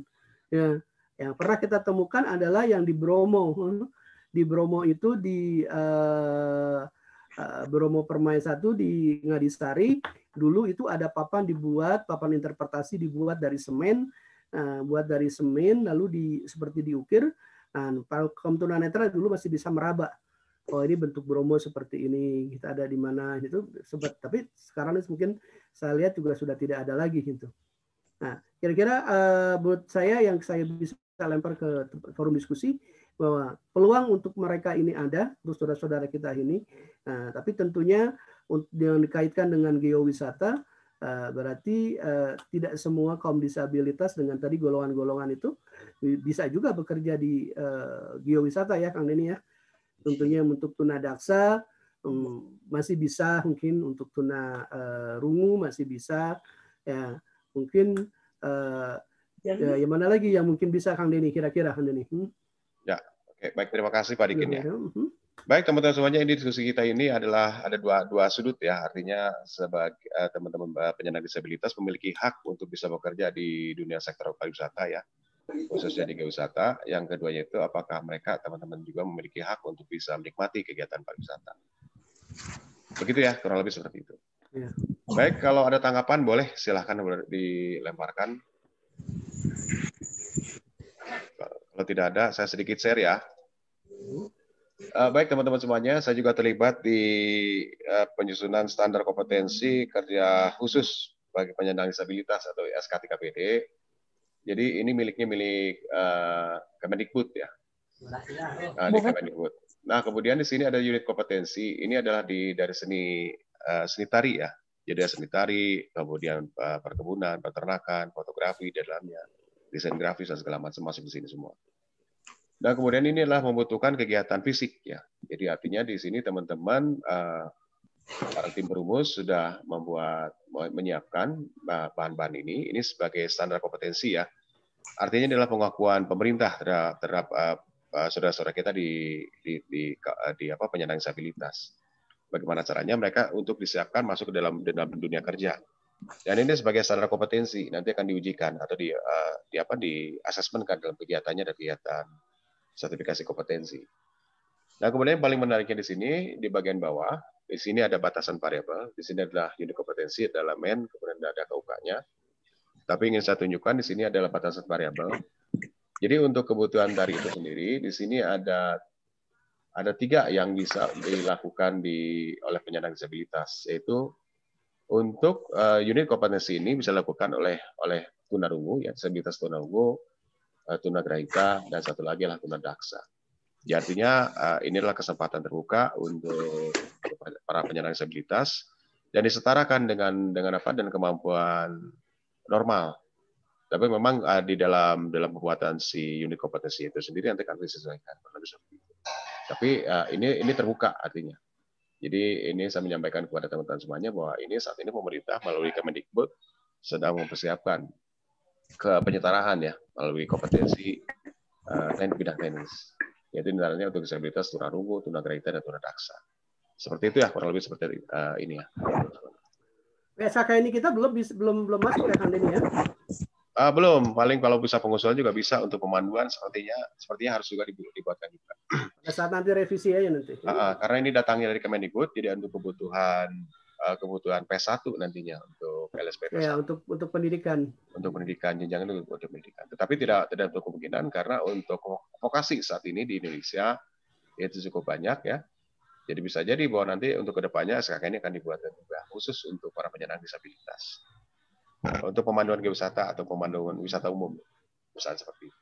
S3: Ya, yang pernah kita temukan adalah yang di Bromo. Di Bromo itu di Bromo Permai 1 di Ngadisari, dulu itu ada papan interpretasi dibuat dari semen, lalu seperti diukir. Nah, para kaum tunanetra dulu masih bisa meraba. Oh, ini bentuk Bromo seperti ini, kita ada di mana itu. Tapi sekarang mungkin saya lihat juga sudah tidak ada lagi gitu. Nah, kira-kira buat saya yang saya bisa lempar ke forum diskusi bahwa peluang untuk mereka ini ada, untuk saudara-saudara kita ini. Tapi tentunya yang dikaitkan dengan geowisata, berarti tidak semua kaum disabilitas dengan tadi golongan-golongan itu bisa juga bekerja di geowisata ya, Kang Denny ya. Tentunya untuk tunadaksa masih bisa, mungkin untuk tuna rungu masih bisa, ya mungkin yang mana lagi yang mungkin bisa Kang Denny, kira-kira Kang Denny?
S1: Ya, oke, baik, terima kasih Pak Dikin ya. Baik teman-teman semuanya, ini diskusi kita ini adalah ada dua sudut ya, artinya sebagai teman-teman penyandang disabilitas memiliki hak untuk bisa bekerja di dunia sektor pariwisata ya, khususnya di geowisata. Yang keduanya itu apakah mereka teman-teman juga memiliki hak untuk bisa menikmati kegiatan pariwisata. Begitu ya, kurang lebih seperti itu. Ya. Baik, kalau ada tanggapan boleh silahkan dilemparkan. Kalau tidak ada, saya sedikit share ya. Baik teman-teman semuanya, saya juga terlibat di penyusunan standar kompetensi kerja khusus bagi penyandang disabilitas atau SK3PD. Jadi ini milik Kemendikbud ya. Di Kemendikbud. Nah, kemudian di sini ada unit kompetensi. Ini adalah dari seni tari ya. Jadi ada seni tari, kemudian perkebunan, peternakan, fotografi di dalamnya, desain grafis dan segala macam masuk di sini semua. Dan kemudian ini adalah membutuhkan kegiatan fisik ya. Jadi artinya di sini teman-teman para tim perumus sudah menyiapkan bahan-bahan ini sebagai standar kompetensi ya. Artinya ini adalah pengakuan pemerintah terhadap saudara-saudara kita di penyandang disabilitas. Bagaimana caranya mereka untuk disiapkan masuk ke dalam dunia kerja. Dan ini sebagai standar kompetensi nanti akan diujikan atau di asesmenkan dalam kegiatannya dan kegiatan sertifikasi kompetensi. Nah, kemudian yang paling menariknya di sini di bagian bawah, di sini ada batasan variabel, di sini adalah unit kompetensi, ada elemen, kemudian ada KUK-nya. Tapi ingin saya tunjukkan di sini adalah batasan variabel. Jadi untuk kebutuhan dari itu sendiri, di sini ada 3 yang bisa dilakukan oleh penyandang disabilitas, yaitu untuk unit kompetensi ini bisa dilakukan oleh tunarungu, ya, disabilitas tunarungu, tunagrahita, dan satu lagi adalah tunadaksa. Jadi artinya ini adalah kesempatan terbuka untuk para penyandang disabilitas dan disetarakan dengan dengan kemampuan Tapi memang di dalam pembuatan si unit kompetensi itu sendiri nanti akan disesuaikan. Tapi ini terbuka artinya. Jadi ini saya menyampaikan kepada teman-teman semuanya bahwa ini saat ini pemerintah melalui Kemendikbud sedang mempersiapkan ke penyetaraan ya melalui kompetensi bidang teknis. Yaitu misalnya untuk disabilitas tunarungu, tunagrahita, dan tunadaksa. Seperti itu ya, kurang lebih seperti ini ya.
S3: SK ini kita belum masuk ya Kang Denny ya?
S1: Belum, paling kalau bisa pengusulan juga bisa untuk pemanduan sepertinya harus juga dibuatkan juga.
S3: Pada saat nanti revisi aja nanti.
S1: Karena ini datangnya dari Kemendikbud, jadi untuk kebutuhan P1 nantinya untuk LSP P1.
S3: Ya, untuk pendidikan. Untuk
S1: pendidikan, jenjang itu untuk pendidikan. Tetapi tidak untuk kemungkinan karena untuk vokasi saat ini di Indonesia itu cukup banyak ya. Jadi bisa jadi bahwa nanti untuk kedepannya SKK ini akan dibuatkan juga khusus untuk para penyandang disabilitas. Untuk pemanduan geowisata atau pemanduan wisata umum, misalnya seperti itu.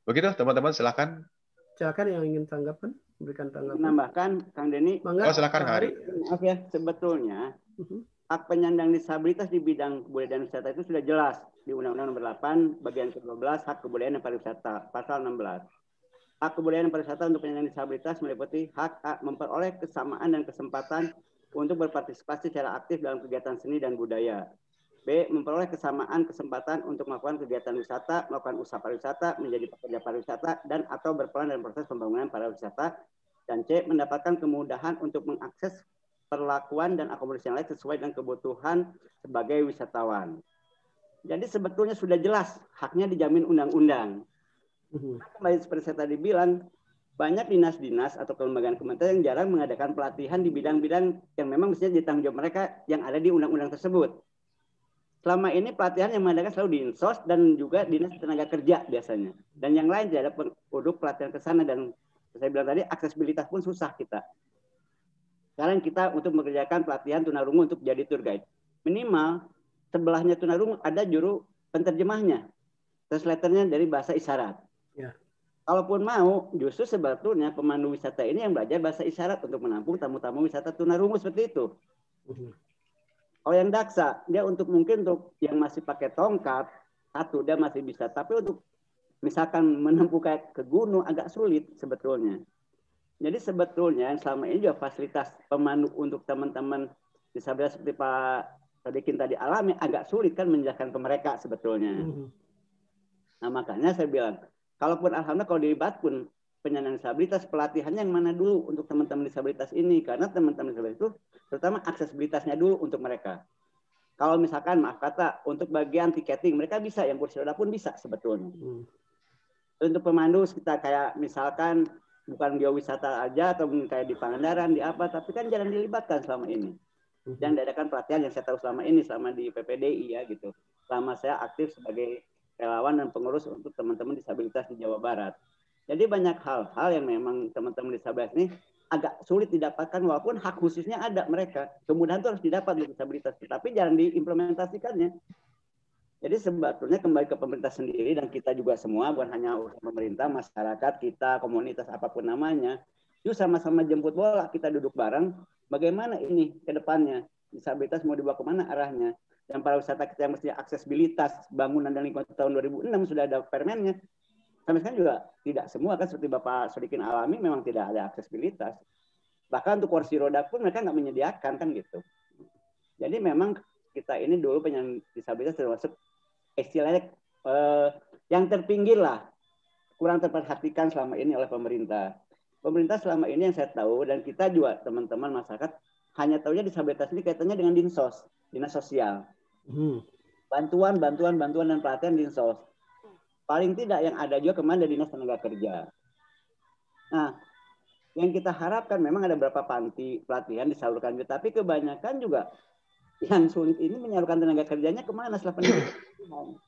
S1: Begitu teman-teman, silakan.
S3: Silakan yang ingin tanggapan, berikan tanggapan.
S4: Menambahkan, Kang Denny.
S1: Silakan Kang Hari.
S4: Maaf ya, sebetulnya hak penyandang disabilitas di bidang kebudayaan dan wisata itu sudah jelas di Undang-Undang Nomor 8 bagian ke-12 Hak Kebudayaan dan Pariwisata pasal 16. Hak kebudayaan dan pariwisata untuk penyandang disabilitas meliputi hak A, memperoleh kesamaan dan kesempatan untuk berpartisipasi secara aktif dalam kegiatan seni dan budaya. B, memperoleh kesamaan kesempatan untuk melakukan kegiatan wisata, melakukan usaha pariwisata, menjadi pekerja pariwisata, dan atau berperan dalam proses pembangunan pariwisata. Dan C, mendapatkan kemudahan untuk mengakses perlakuan dan akomodasi yang lain sesuai dengan kebutuhan sebagai wisatawan. Jadi sebetulnya sudah jelas haknya dijamin undang-undang. Kembali seperti saya tadi bilang, banyak dinas-dinas atau kelembagaan kementerian yang jarang mengadakan pelatihan di bidang-bidang yang memang mestinya ditanggung jawab mereka yang ada di undang-undang tersebut. Selama ini pelatihan yang mengadakan selalu di Insos dan juga Dinas Tenaga Kerja biasanya. Dan yang lain tidak ada produk pelatihan ke sana dan saya bilang tadi aksesibilitas pun susah kita. Sekarang kita untuk mengerjakan pelatihan tunarungu untuk jadi tour guide. Minimal sebelahnya tunarungu ada juru penterjemahnya. Translatornya dari bahasa isyarat. Ya. Kalaupun mau, justru sebetulnya pemandu wisata ini yang belajar bahasa isyarat untuk menampung tamu-tamu wisata tunarungu seperti itu. Kalau yang daksa, dia mungkin untuk yang masih pakai tongkat, satu dia masih bisa. Tapi untuk misalkan menempuh kayak ke gunung agak sulit sebetulnya. Jadi sebetulnya selama ini juga fasilitas pemandu untuk teman-teman disabilitas seperti Pak Sadikin tadi alami agak sulit kan menjelaskan ke mereka sebetulnya. Nah makanya saya bilang, kalaupun alhamdulillah kalau dilibat pun penyandang disabilitas pelatihannya yang mana dulu untuk teman-teman disabilitas ini karena teman-teman disabilitas itu terutama aksesibilitasnya dulu untuk mereka. Kalau misalkan maaf kata untuk bagian tiketing mereka bisa yang kursi roda pun bisa sebetulnya. Untuk pemandu kita kayak misalkan bukan geowisata aja atau kayak di Pangandaran di apa tapi kan jarang dilibatkan selama ini. Dan diadakan pelatihan yang saya tahu selama ini selama di PPDI ya gitu. Selama saya aktif sebagai relawan dan pengurus untuk teman-teman disabilitas di Jawa Barat. Jadi banyak hal-hal yang memang teman-teman disabilitas ini agak sulit didapatkan walaupun hak khususnya ada mereka. Kemudahan itu harus didapat untuk disabilitas, tetapi jarang diimplementasikannya. Jadi sebetulnya kembali ke pemerintah sendiri dan kita juga semua, bukan hanya urusan pemerintah, masyarakat, kita, komunitas, apapun namanya, yuk sama-sama jemput bola, kita duduk bareng, bagaimana ini ke depannya, disabilitas mau dibawa kemana arahnya. Dan para wisata kita yang mestinya aksesibilitas, bangunan dan lingkungan tahun 2006 sudah ada permennya. Sampai sekarang juga tidak semua kan, seperti Bapak Sodikin alami memang tidak ada aksesibilitas. Bahkan untuk kursi roda pun mereka nggak menyediakan kan gitu. Jadi memang kita ini dulu penyandang disabilitas termasuk istilahnya yang terpinggir lah, kurang terperhatikan selama ini oleh pemerintah. Pemerintah selama ini yang saya tahu dan kita juga teman-teman masyarakat hanya tahunya disabilitas ini kaitannya dengan Dinsos, Dinas Sosial. Bantuan dan pelatihan Dinsos. Paling tidak yang ada juga kemarin dari Dinas Tenaga Kerja. Nah, yang kita harapkan memang ada beberapa panti pelatihan disalurkan, tapi kebanyakan juga yang sulit ini menyalurkan tenaga kerjanya kemana setelah pendidikan.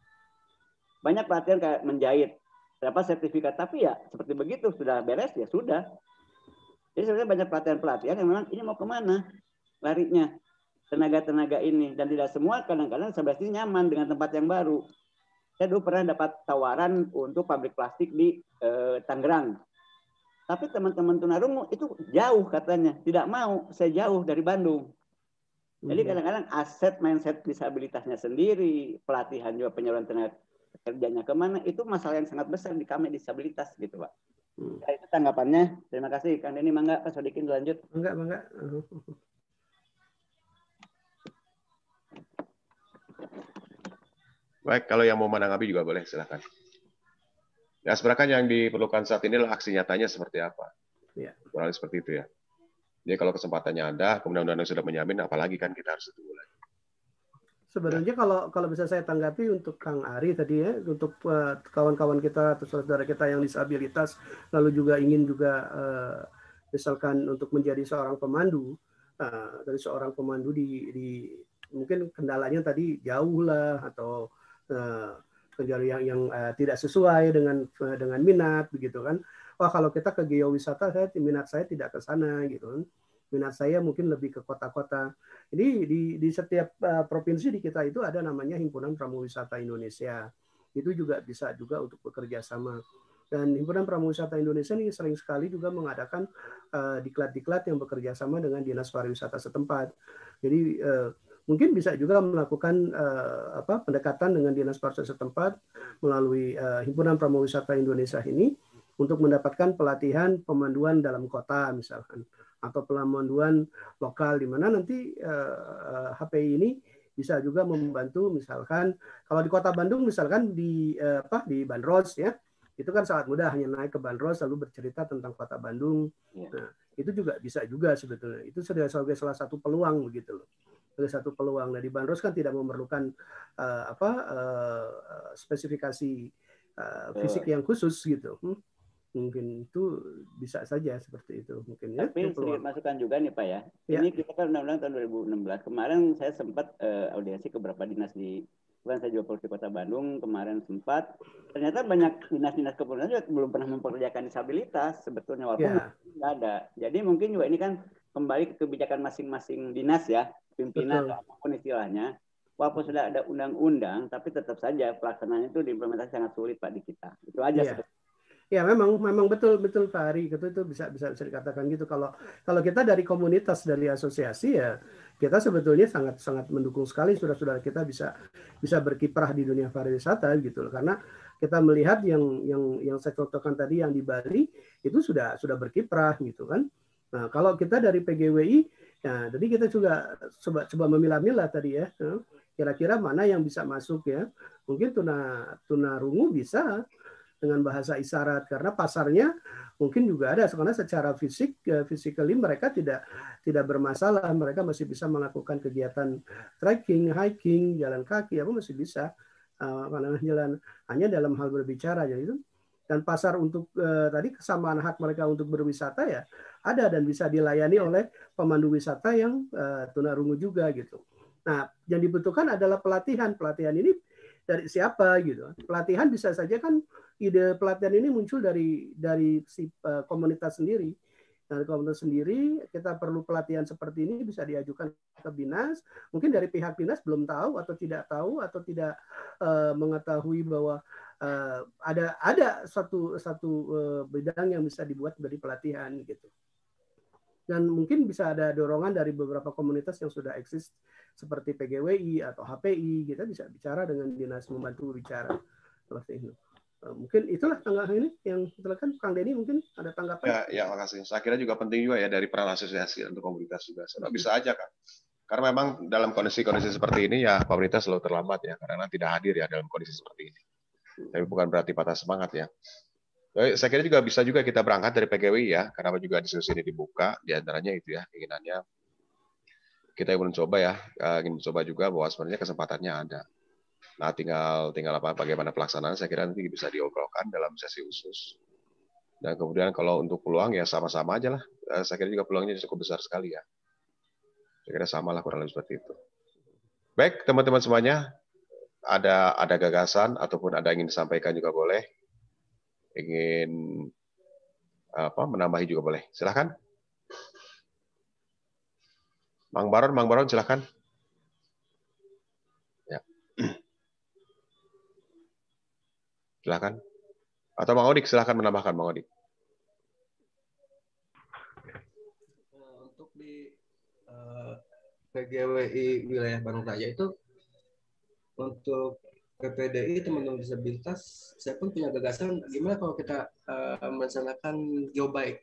S4: Banyak pelatihan kayak menjahit, dapat sertifikat, tapi ya seperti begitu, sudah beres ya sudah. Jadi sebenarnya banyak pelatihan-pelatihan yang memang ini mau kemana larinya tenaga-tenaga ini, dan tidak semua kadang-kadang sebenarnya nyaman dengan tempat yang baru. Saya dulu pernah dapat tawaran untuk pabrik plastik di Tangerang, tapi teman-teman tunarungu itu jauh katanya, tidak mau, saya jauh dari Bandung. Jadi kadang-kadang aset mindset disabilitasnya sendiri, pelatihan juga penyaluran tenaga kerjanya kemana, itu masalah yang sangat besar di kami disabilitas gitu Pak. Ya, itu tanggapannya. Terima kasih Kang Denny, mangga Pak Sodikin lanjut.
S3: Mangga.
S1: Baik, kalau yang mau menanggapi juga boleh, silakan. Ya, sebenarnya yang diperlukan saat ini adalah aksi nyatanya seperti apa.
S3: Ya.
S1: Kurang seperti itu ya. Jadi kalau kesempatannya ada, kemudian undang-undang sudah menjamin, apalagi kan kita harus tunggu lagi.
S3: Sebenarnya kalau bisa saya tanggapi untuk Kang Ari tadi ya, untuk kawan-kawan kita atau saudara kita yang disabilitas, lalu juga ingin juga misalkan untuk menjadi seorang pemandu, dari seorang pemandu di mungkin kendalanya tadi jauh lah atau kerja yang tidak sesuai dengan minat begitu kan. Wah, kalau kita ke geowisata, minat saya tidak ke sana gitu kan. Minat saya mungkin lebih ke kota-kota. Jadi di setiap provinsi di kita itu ada namanya Himpunan Pramuwisata Indonesia. Itu juga bisa juga untuk bekerja sama. Dan Himpunan Pramuwisata Indonesia ini sering sekali juga mengadakan diklat-diklat yang bekerja sama dengan Dinas Pariwisata setempat. Jadi mungkin bisa juga melakukan pendekatan dengan Dinas Pariwisata setempat melalui Himpunan Pramuwisata Indonesia ini untuk mendapatkan pelatihan pemanduan dalam kota misalkan, atau pemanduan lokal di mana nanti HPI ini bisa juga membantu misalkan kalau di Kota Bandung misalkan di Bandros ya, itu kan sangat mudah, hanya naik ke Bandros lalu bercerita tentang Kota Bandung. Nah, itu juga bisa juga sebetulnya. Itu sebagai salah satu peluang begitu loh. Sebagai satu peluang. Nah, di Bandros kan tidak memerlukan spesifikasi fisik yang khusus gitu. Mungkin itu bisa saja seperti itu mungkin ya.
S4: Tapi sedikit masukan juga nih Pak ya. Ini kita kan undang-undang tahun 2016. Kemarin saya sempat audiensi ke beberapa dinas bukan saya juga di Kota Bandung kemarin sempat. Ternyata banyak dinas-dinas kependudukan juga belum pernah memperkerjakan disabilitas sebetulnya walaupun nggak ada. Jadi mungkin juga ini kan kembali ke kebijakan masing-masing dinas ya, pimpinan atau apapun istilahnya. Walaupun sudah ada undang-undang, tapi tetap saja pelaksanaannya itu diimplementasi sangat sulit Pak di kita. Itu aja sebetulnya.
S3: Ya memang betul Pak Ari, itu bisa dikatakan gitu. Kalau kita dari komunitas, dari asosiasi ya kita sebetulnya sangat mendukung sekali saudara-saudara kita bisa berkiprah di dunia pariwisata gitu loh. Karena kita melihat yang saya contohkan tadi yang di Bali itu sudah berkiprah gitu kan. Nah, kalau kita dari PGWI ya jadi kita juga coba memilah-milah tadi ya. Kira-kira mana yang bisa masuk ya. Mungkin tunarungu bisa dengan bahasa isyarat karena pasarnya mungkin juga ada karena secara physically mereka tidak bermasalah, mereka masih bisa melakukan kegiatan trekking, hiking, jalan kaki apa masih bisa jalan hanya dalam hal berbicara jadi itu. Dan pasar untuk tadi kesamaan hak mereka untuk berwisata ya ada dan bisa dilayani oleh pemandu wisata yang tunarungu juga gitu. Nah, yang dibutuhkan adalah pelatihan ini siapa gitu. Pelatihan bisa saja kan, ide pelatihan ini muncul dari si komunitas sendiri. Nah, komunitas sendiri kita perlu pelatihan seperti ini bisa diajukan ke Binas. Mungkin dari pihak Binas belum tahu atau tidak mengetahui bahwa ada satu bidang yang bisa dibuat dari pelatihan gitu. Dan mungkin bisa ada dorongan dari beberapa komunitas yang sudah eksis seperti PGWI atau HPI, kita bisa bicara dengan Dinas, membantu bicara seperti itu. Mungkin itulah tanggapan ini yang silakan Kang Denny, mungkin ada tanggapan.
S1: Ya, makasih. Saya kira juga penting juga ya dari peran asosiasi untuk komunitas juga. Sebab bisa aja kan. Karena memang dalam kondisi-kondisi seperti ini ya komunitas selalu terlambat ya karena tidak hadir ya dalam kondisi seperti ini. Tapi bukan berarti patah semangat ya. Saya kira juga bisa juga kita berangkat dari PGWI ya, karena juga diskusi ini dibuka, diantaranya itu ya keinginannya kita ingin mencoba juga bahwa sebenarnya kesempatannya ada. Nah tinggal bagaimana pelaksanaan, saya kira nanti bisa diobrolkan dalam sesi khusus. Dan kemudian kalau untuk peluang ya sama-sama aja lah. Saya kira juga peluangnya cukup besar sekali ya. Saya kira sama lah kurang lebih seperti itu. Baik teman-teman semuanya, ada gagasan ataupun ada yang ingin disampaikan juga boleh. Ingin menambahi juga boleh. Silakan. Mang Baron silakan. Ya. Silakan. Atau Mang Odik silakan menambahkan Mang Odik.
S2: Untuk di PGWI wilayah Bandung Raya itu untuk PPDI teman-teman disabilitas, saya pun punya gagasan gimana kalau kita melaksanakan geobike.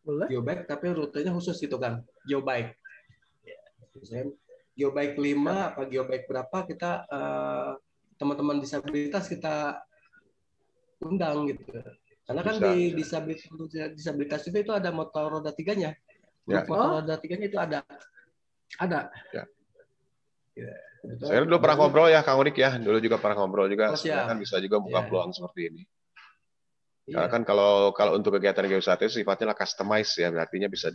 S3: Boleh?
S2: Geobike tapi rutenya khusus gitu kan, geobike. Misalnya geobike 5 apa geobike berapa kita teman-teman disabilitas kita undang gitu. Karena kan di disabilitas itu ada motor roda 3-nya. Ya. Motor roda 3-nya itu ada.
S1: Ya.
S2: Ya.
S1: Saya dulu pernah ngobrol ya, Kang Odik ya. Dulu juga pernah ngobrol juga. Sebenarnya kan bisa juga buka peluang seperti ini. Karena kan kalau untuk kegiatan geowisata itu sifatnya lah customize ya, artinya bisa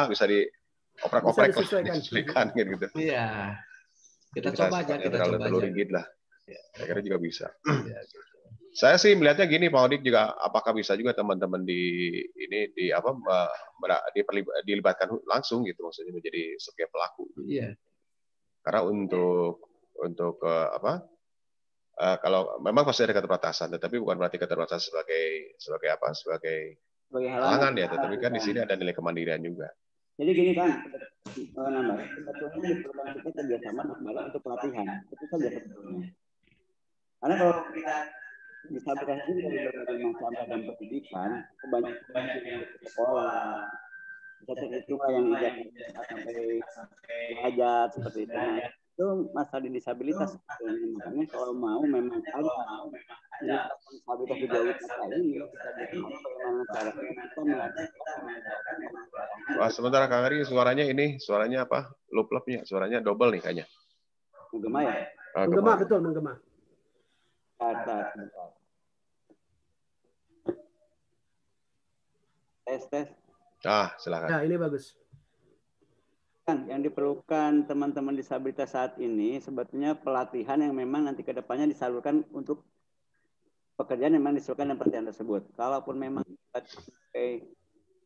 S1: bisa dioprek-oprek lah, disesuaikan gitu.
S2: Iya. Kita coba aja.
S1: Terlalu rigid lah. Saya kira juga bisa. Saya sih melihatnya gini, Pak Odik juga, apakah bisa juga teman-teman dilibatkan langsung gitu, maksudnya menjadi sebagai pelaku. Iya. Karena untuk kalau memang pasti ada keterbatasan, tetapi bukan berarti keterbatasan sebagai halangan ya, tetapi kan di sini ada nilai kemandirian juga.
S4: Jadi gini kan, sebetulnya diperlukan kita kerjasama untuk pelatihan, itu saja sebetulnya. Karena kalau kita disabilitas ini dari berbagai macam ragam pendidikan, kebanyakan sekolah, bisa cuma yang sampai belajar seperti itu. Itu masalah di disabilitas. Makanya kalau mau memang ada disabilitas juga wisata ini kita bagaimana cara kita
S1: mengadakan. Sementara Kang Ari suaranya apa? Lup-lupnya, suaranya double nih kayaknya.
S4: Menggema ya?
S3: Menggema, betul menggema.
S4: Tes.
S1: Silakan.
S3: Nah, ini bagus.
S4: Yang diperlukan teman-teman disabilitas saat ini sebetulnya pelatihan yang memang nanti ke depannya disalurkan untuk pekerjaan yang memang disalurkan dalam pelatihan tersebut. Kalaupun memang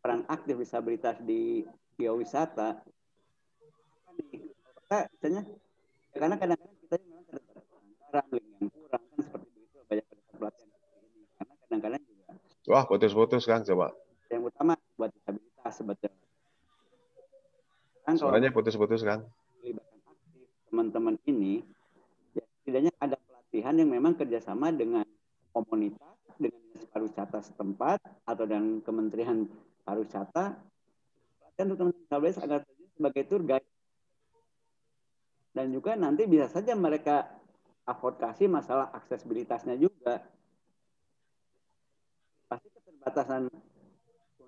S4: peran aktif disabilitas di geowisata, karena kadang-kadang kita memang kurang kan seperti itu banyak pelatihan ini. Karena kadang-kadang juga.
S1: Wah, putus-putus Kang, coba.
S4: Yang utama buat disabilitas sebetulnya.
S1: Suaranya putus-putus kan?
S4: Melibatkan aktif teman-teman ini, ya, setidaknya ada pelatihan yang memang kerjasama dengan komunitas, dengan dinas pariwisata setempat atau dengan Kementerian Pariwisata, pelatihan untuk teman-teman disabilitas agar sebagai tour guide. Dan juga nanti bisa saja mereka advokasi masalah aksesibilitasnya juga. Pasti keterbatasan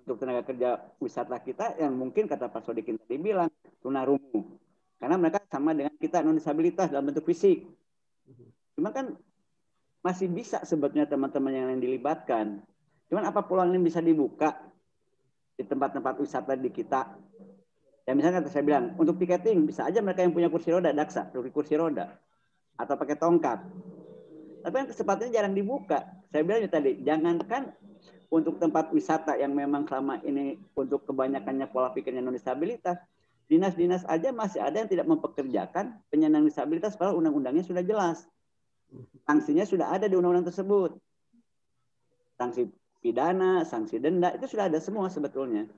S4: untuk tenaga kerja wisata kita yang mungkin kata Pak Sodikin tadi bilang tunarungu. Karena mereka sama dengan kita non-disabilitas dalam bentuk fisik. Cuma kan masih bisa sebetulnya teman-teman yang dilibatkan. Cuman apa peluang ini bisa dibuka di tempat-tempat wisata di kita. Ya misalnya kata saya bilang, untuk tiketing bisa aja mereka yang punya kursi roda, daksa, kursi roda. atau pakai tongkat. Tapi kan kesempatannya jarang dibuka. Saya bilang tadi, jangankan untuk tempat wisata yang memang selama ini untuk kebanyakannya pola pikirnya non disabilitas, dinas-dinas aja masih ada yang tidak mempekerjakan penyandang disabilitas padahal undang-undangnya sudah jelas. Sanksinya sudah ada di undang-undang tersebut. Sanksi pidana, sanksi denda, itu sudah ada semua sebetulnya.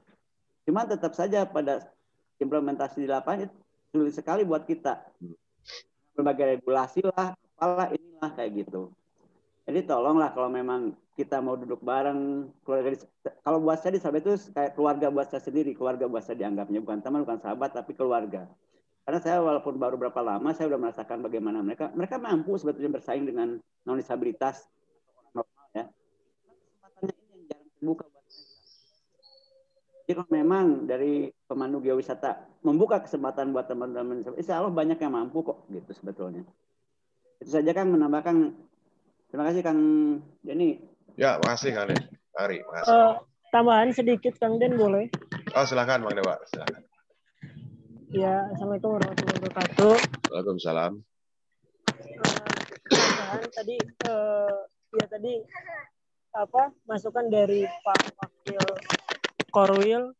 S4: Cuma tetap saja pada implementasi di lapangan itu sulit sekali buat kita. Berbagai regulasi lah, apalah inilah kayak gitu. Jadi tolonglah kalau memang kita mau duduk bareng keluarga, kalau buat saya disabilitas itu kayak keluarga buat saya sendiri, keluarga buat saya dianggapnya bukan teman, bukan sahabat, tapi keluarga. Karena saya walaupun baru berapa lama saya sudah merasakan bagaimana mereka mampu sebetulnya bersaing dengan non disabilitas normal ya. Kesempatannya ini yang jarang terbuka buat mereka. Jadi kalau memang dari pemandu geowisata membuka kesempatan buat teman-teman, insya Allah banyak yang mampu kok gitu sebetulnya. Itu saja Kang, menambahkan. Terima kasih Kang Denny.
S1: Ya, makasih Kang Den. Ari, makasih.
S5: Tambahan sedikit Kang Den boleh?
S1: Oh, silakan Bang Dewa, silakan.
S5: Ya, Assalamualaikum warahmatullahi wabarakatuh.
S1: Waalaikumsalam.
S5: Tambahan tadi tadi masukan dari Pak Wakil Korwil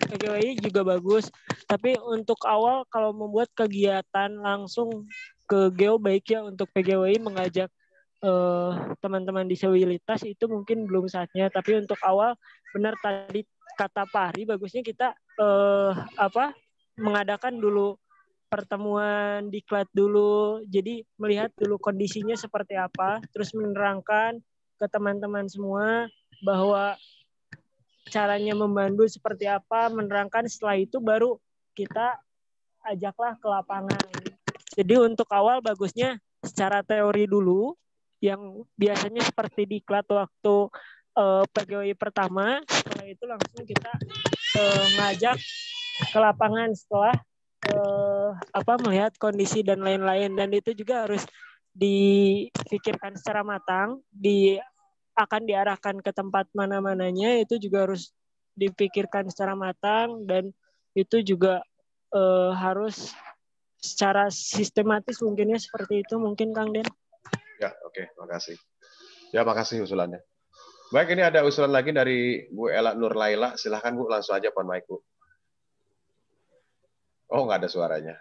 S5: PGWI juga bagus. Tapi untuk awal kalau membuat kegiatan langsung ke Geo baik ya untuk PGWI mengajak teman-teman disabilitas itu mungkin belum saatnya. Tapi untuk awal benar tadi kata Pak Ari, bagusnya kita mengadakan dulu pertemuan diklat dulu. Jadi melihat dulu kondisinya seperti apa, terus menerangkan ke teman-teman semua bahwa caranya membantu seperti apa, menerangkan. Setelah itu baru kita ajaklah ke lapangan. Jadi untuk awal bagusnya secara teori dulu, yang biasanya seperti diklat waktu PGWI pertama. Setelah itu langsung kita ngajak ke lapangan setelah melihat kondisi dan lain-lain. Dan itu juga harus dipikirkan secara matang, akan diarahkan ke tempat mana-mananya, itu juga harus dipikirkan secara matang, dan itu juga harus secara sistematis mungkinnya seperti itu mungkin Kang Den.
S1: Ya, oke, makasih. Ya, makasih usulannya. Baik, ini ada usulan lagi dari Bu Ella Nur Laila. Silahkan Bu, langsung aja pon mic Bu. Oh, nggak ada suaranya.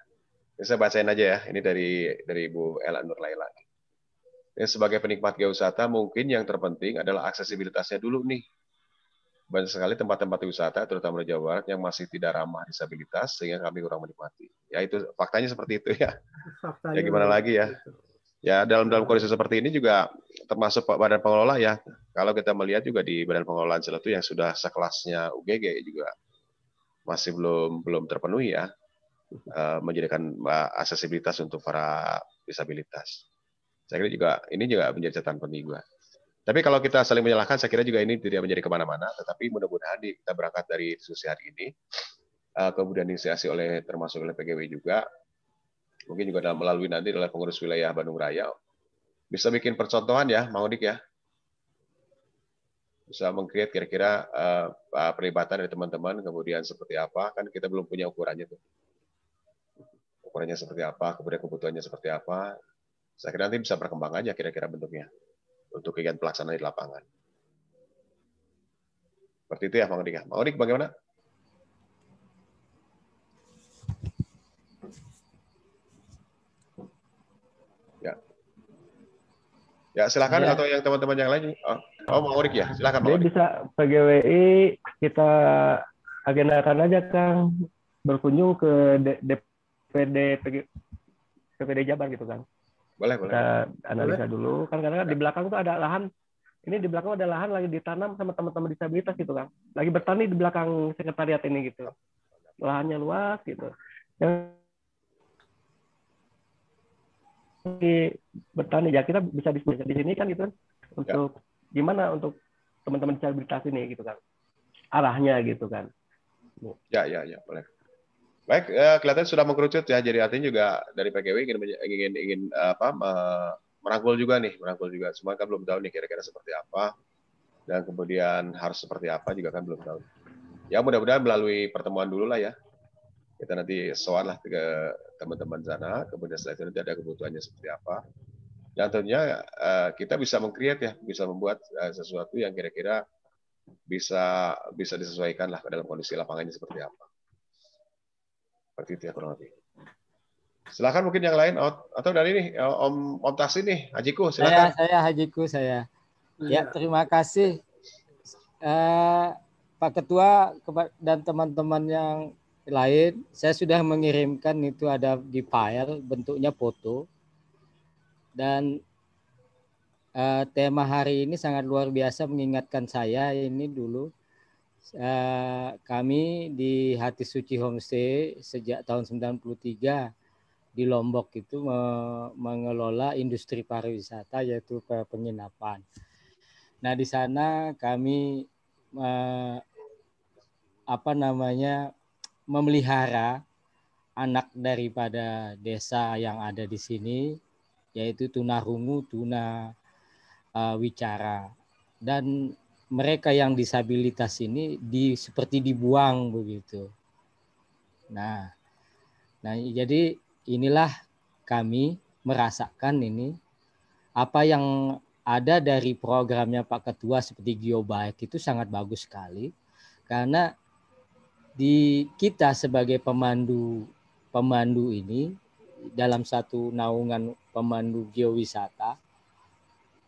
S1: Ini saya bacain aja ya. Ini dari Bu Ella Nur Laila. Ini sebagai penikmat geowisata, mungkin yang terpenting adalah aksesibilitasnya dulu nih. Banyak sekali tempat-tempat wisata, terutama di Jawa Barat, yang masih tidak ramah disabilitas, sehingga kami kurang menikmati. Ya, itu faktanya seperti itu ya.
S3: Faktanya
S1: Ya gimana lagi ya.
S3: itu.
S1: Ya, dalam kondisi seperti ini juga termasuk badan pengelola ya. Kalau kita melihat juga di badan pengelolaan Seletu yang sudah sekelasnya UGG juga masih belum terpenuhi ya, menjadikan aksesibilitas untuk para disabilitas. Saya kira juga ini juga menjadi catatan penting juga. Tapi kalau kita saling menyalahkan, saya kira juga ini tidak menjadi kemana-mana. Tetapi mudah-mudahan kita berangkat dari diskusi hari ini, kemudian diinisiasi termasuk oleh PGW juga, mungkin juga melalui nanti oleh pengurus wilayah Bandung Raya, bisa bikin percontohan ya, Mang Odik ya, bisa meng-create kira-kira perlibatan dari teman-teman, kemudian seperti apa, kan kita belum punya ukurannya tuh. Ukurannya seperti apa, kemudian kebutuhannya seperti apa. Saya kira nanti bisa berkembang aja kira-kira bentuknya untuk kegiatan pelaksanaan di lapangan. Seperti itu ya, Mang Odik. Mang Odik bagaimana? Ya, silakan atau yang teman-teman yang lain. Oh, Mang Odik ya, silakan Mang Odik.
S2: Bisa PGWI kita agendakan aja Kang berkunjung ke DPD PPD Jabar gitu kan.
S1: Boleh.
S2: Kita analisa dulu kan karena di belakang tuh ada lahan. Ini di belakang ada lahan lagi ditanam sama teman-teman disabilitas gitu kan. Lagi bertani di belakang sekretariat ini gitu. Lahannya luas gitu. Yang bertani ya kita bisa diskusi di sini kan gitu kan untuk gimana untuk teman-teman disabilitas ini gitu kan arahnya gitu kan.
S1: Ya boleh. Baik, kelihatan sudah mengkerucut ya, jadi artinya juga dari PGW ingin merangkul juga. Semua kan belum tahu nih kira-kira seperti apa dan kemudian harus seperti apa juga kan belum tahu. Ya mudah-mudahan melalui pertemuan dulu lah ya, kita nanti soal lah ke teman-teman sana, kemudian setelah itu nanti ada kebutuhannya seperti apa. Dan tentunya kita bisa meng-create ya, bisa membuat sesuatu yang kira-kira bisa disesuaikan lah dalam kondisi lapangannya seperti apa. Seperti itu ya kurang lebih. Silakan mungkin yang lain atau dari ini Om Tasin nih, Hajiku silakan.
S6: Saya Hajiku saya. Ya, terima kasih Pak Ketua dan teman-teman yang lain. Saya sudah mengirimkan, itu ada di file bentuknya foto. Dan tema hari ini sangat luar biasa mengingatkan saya ini dulu. Kami di Hati Suci Homestay sejak tahun 93 di Lombok itu mengelola industri pariwisata yaitu penginapan. Nah, di sana kami memelihara anak daripada desa yang ada di sini, yaitu tunarungu, tuna wicara, dan mereka yang disabilitas ini seperti dibuang begitu. Nah, jadi inilah kami merasakan ini apa yang ada dari programnya Pak Ketua seperti Geobike itu sangat bagus sekali, karena kita sebagai pemandu ini dalam satu naungan pemandu geowisata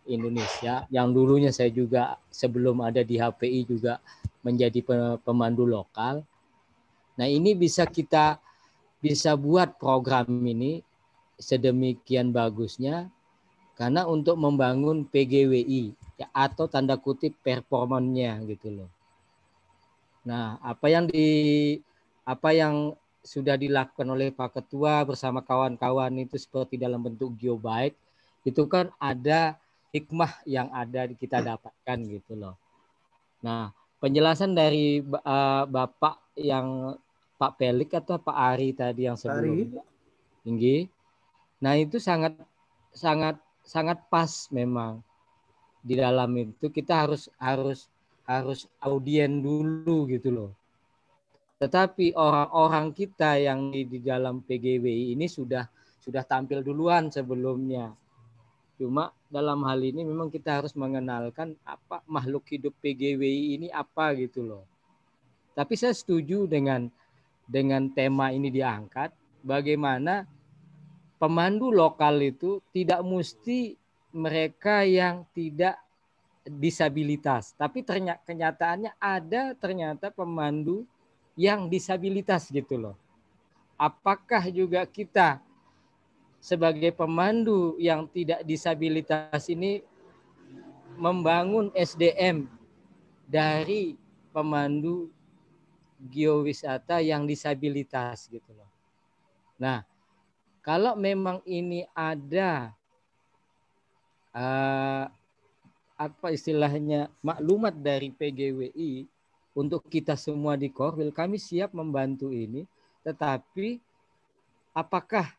S6: Indonesia yang dulunya saya juga sebelum ada di HPI juga menjadi pemandu lokal. Nah, ini bisa buat program ini sedemikian bagusnya karena untuk membangun PGWI ya, atau tanda kutip performanya gitu loh. Nah, apa yang sudah dilakukan oleh Pak Ketua bersama kawan-kawan itu seperti dalam bentuk Geobike, itu kan ada hikmah yang ada kita dapatkan gitu loh. Nah, penjelasan dari Bapak yang Pak Pelik atau Pak Ari tadi yang sebelumnya tinggi. Nah, itu sangat pas memang. Di dalam itu kita harus audien dulu gitu loh. Tetapi orang-orang kita yang di dalam PGWI ini sudah tampil duluan sebelumnya. Cuma dalam hal ini memang kita harus mengenalkan apa makhluk hidup PGWI ini apa gitu loh. Tapi saya setuju dengan tema ini diangkat, bagaimana pemandu lokal itu tidak mesti mereka yang tidak disabilitas, tapi kenyataannya ada ternyata pemandu yang disabilitas gitu loh. Apakah juga kita sebagai pemandu yang tidak disabilitas ini membangun SDM dari pemandu geowisata yang disabilitas gitu loh. Nah, kalau memang ini ada apa istilahnya maklumat dari PGWI untuk kita semua di Korwil, kami siap membantu ini. Tetapi apakah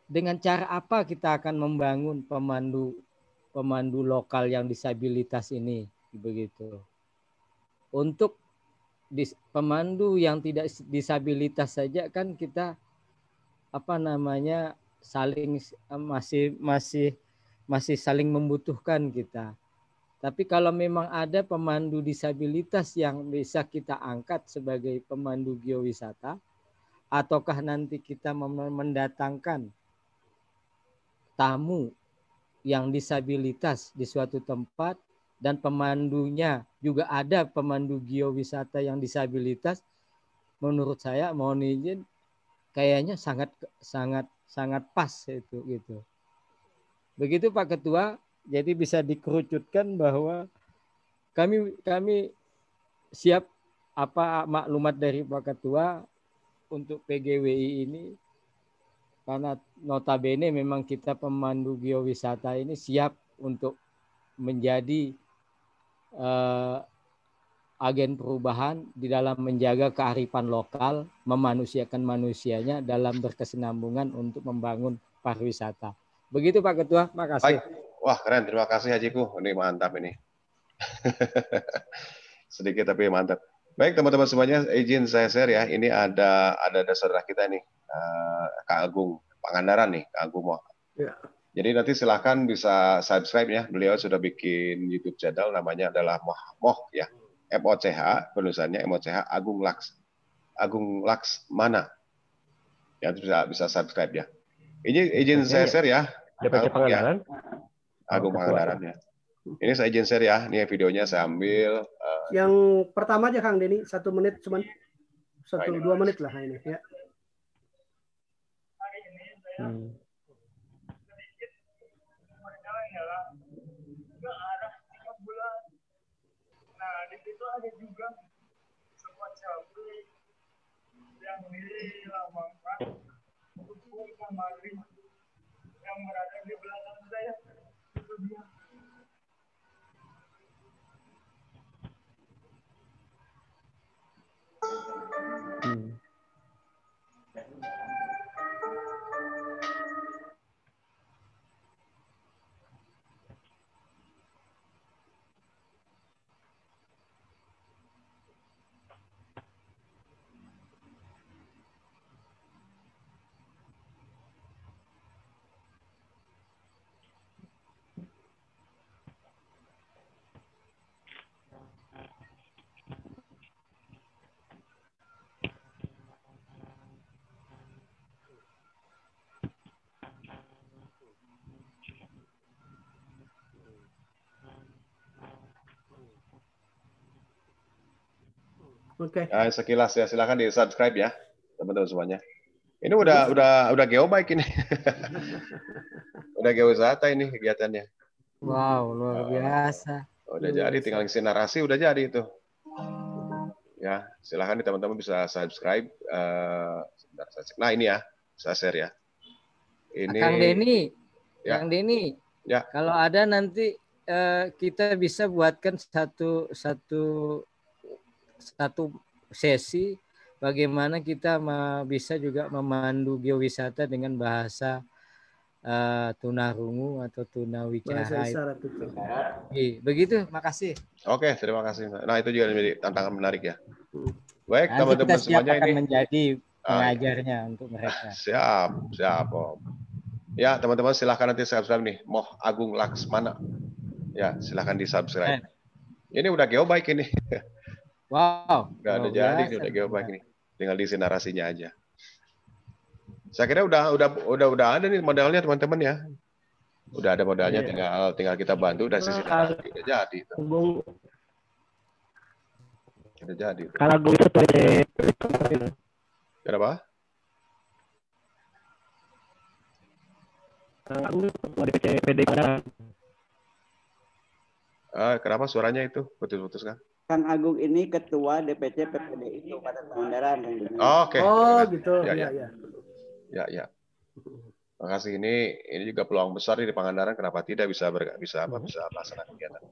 S6: dengan cara apa kita akan membangun pemandu lokal yang disabilitas ini begitu? Untuk pemandu yang tidak disabilitas saja kan kita masih saling membutuhkan kita. Tapi kalau memang ada pemandu disabilitas yang bisa kita angkat sebagai pemandu geowisata, ataukah nanti kita mendatangkan tamu yang disabilitas di suatu tempat dan pemandunya juga ada pemandu geowisata yang disabilitas, menurut saya mohon izin kayaknya sangat pas itu gitu. Begitu Pak Ketua, jadi bisa dikerucutkan bahwa kami siap apa maklumat dari Pak Ketua untuk PGWI ini, karena notabene memang kita pemandu geowisata ini siap untuk menjadi agen perubahan di dalam menjaga kearifan lokal, memanusiakan manusianya dalam berkesinambungan untuk membangun pariwisata. Begitu Pak Ketua, makasih.
S1: Baik. Wah keren, terima kasih Hajiku. Ini mantap ini. Sedikit tapi mantap. Baik teman-teman semuanya, izin saya share ya. Ini ada saudara kita nih, Kak Agung Pangandaran nih, Kak Agung Moh.
S3: Ya.
S1: Jadi nanti silahkan bisa subscribe ya. Beliau sudah bikin YouTube channel namanya adalah Moh ya. MOCH penulisannya MOCH Agung Laksmana. Ya bisa subscribe ya. Ini izin saya share ya.
S2: DPC Pangandaran.
S1: Agung Pangandaran ya. Ini saya izin share ya. Ini videonya saya ambil.
S3: Yang pertama aja Kang Denny, 1 menit cuman 1-2 menit lah ini ya.
S7: Nah, di situ ada juga semua cabai yang dilambangkan untuk kemarin yang berada di belakang saya. Itu dia.
S3: Oke.
S1: Sekilas ya, silakan di subscribe ya, teman-teman semuanya. Ini udah geobike ini, udah geowisata ini kegiatannya.
S6: Wow, luar biasa.
S1: Udah jadi, tinggal ngisi narasi, udah jadi itu. Ya, silakan nih teman-teman bisa subscribe. Nah ini ya, saya share ya. Ini.
S6: Kang Denny,
S1: ya.
S6: Kang Denny,
S1: ya.
S6: Kalau ada nanti kita bisa buatkan satu sesi bagaimana kita bisa juga memandu geowisata dengan bahasa tunarungu atau tunawicara.
S3: Bahasa isyarat itu.
S6: Begitu, makasih.
S1: Oke, terima kasih. Nah, itu juga menjadi tantangan menarik ya. Baik,
S6: nanti
S1: teman-teman semuanya
S6: akan
S1: ini
S6: menjadi pengajarnya untuk mereka.
S1: Siap, Om. Ya, teman-teman silahkan nanti subscribe nih, Moh Agung Laksmana. Ya, silahkan di subscribe. Ini udah geobike ini.
S6: Wow.
S1: Udah ada jadi, udah geobike ini. Tinggal diisi narasinya aja. Saya kira udah ada nih modalnya teman-teman ya. Udah ada modalnya, tinggal kita bantu dan sisi narasi udah jadi. Udah jadi.
S2: Kalau gue itu
S1: Kenapa? Kenapa suaranya itu putus-putus kan?
S4: Kang Agung ini ketua DPC PPDI Kabupaten Pangandaran.
S1: Oke.
S3: Oh, gitu.
S1: Ya. Makasih, ini juga peluang besar di Pangandaran, kenapa tidak bisa melaksanakan kegiatan.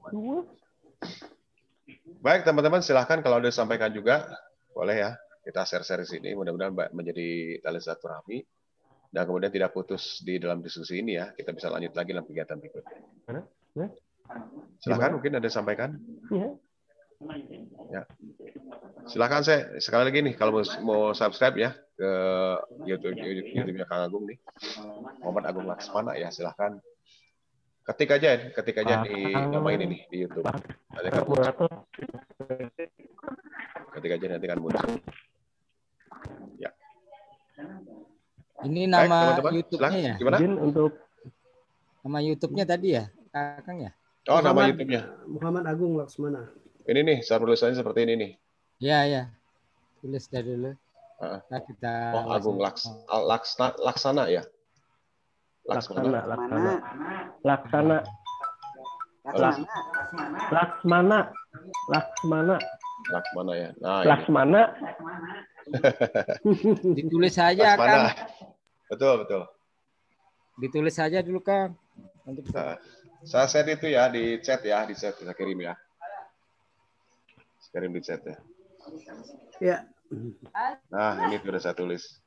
S1: Baik, teman-teman silahkan kalau ada disampaikan juga boleh ya. Kita share-share di sini, mudah-mudahan menjadi tali silaturahmi dan kemudian tidak putus di dalam diskusi ini ya. Kita bisa lanjut lagi dalam kegiatan berikutnya. Silahkan, mungkin ada disampaikan. Ya. Silakan saya sekali lagi nih kalau mau subscribe ya ke YouTube-nya Kang Agung nih. Muhammad Agung Laksmana ya, silahkan. Ketik aja di nama ini nih di YouTube. Ketik aja nanti kan muncul. Ya.
S6: Ini nama
S1: YouTube-nya
S6: ya?
S1: Gimana?
S2: Untuk
S6: nama YouTube-nya tadi ya, Kang ya?
S1: Oh, nama YouTube-nya.
S3: Muhammad Agung Laksmana.
S1: Ini nih, saya tulisannya seperti ini nih.
S6: Ya. Tulis dari dulu. Nah, kita
S1: Agung Laksana ya.
S2: Laksmana
S1: ya. Nah,
S2: Laksmana.
S6: Ditulis saja kan.
S1: Betul.
S6: Ditulis saja dulu Kang. Nanti
S1: saya share itu ya di chat saya kirim ya. Kirim di chat ya.
S3: Ya.
S1: Nah, ini sudah saya tulis.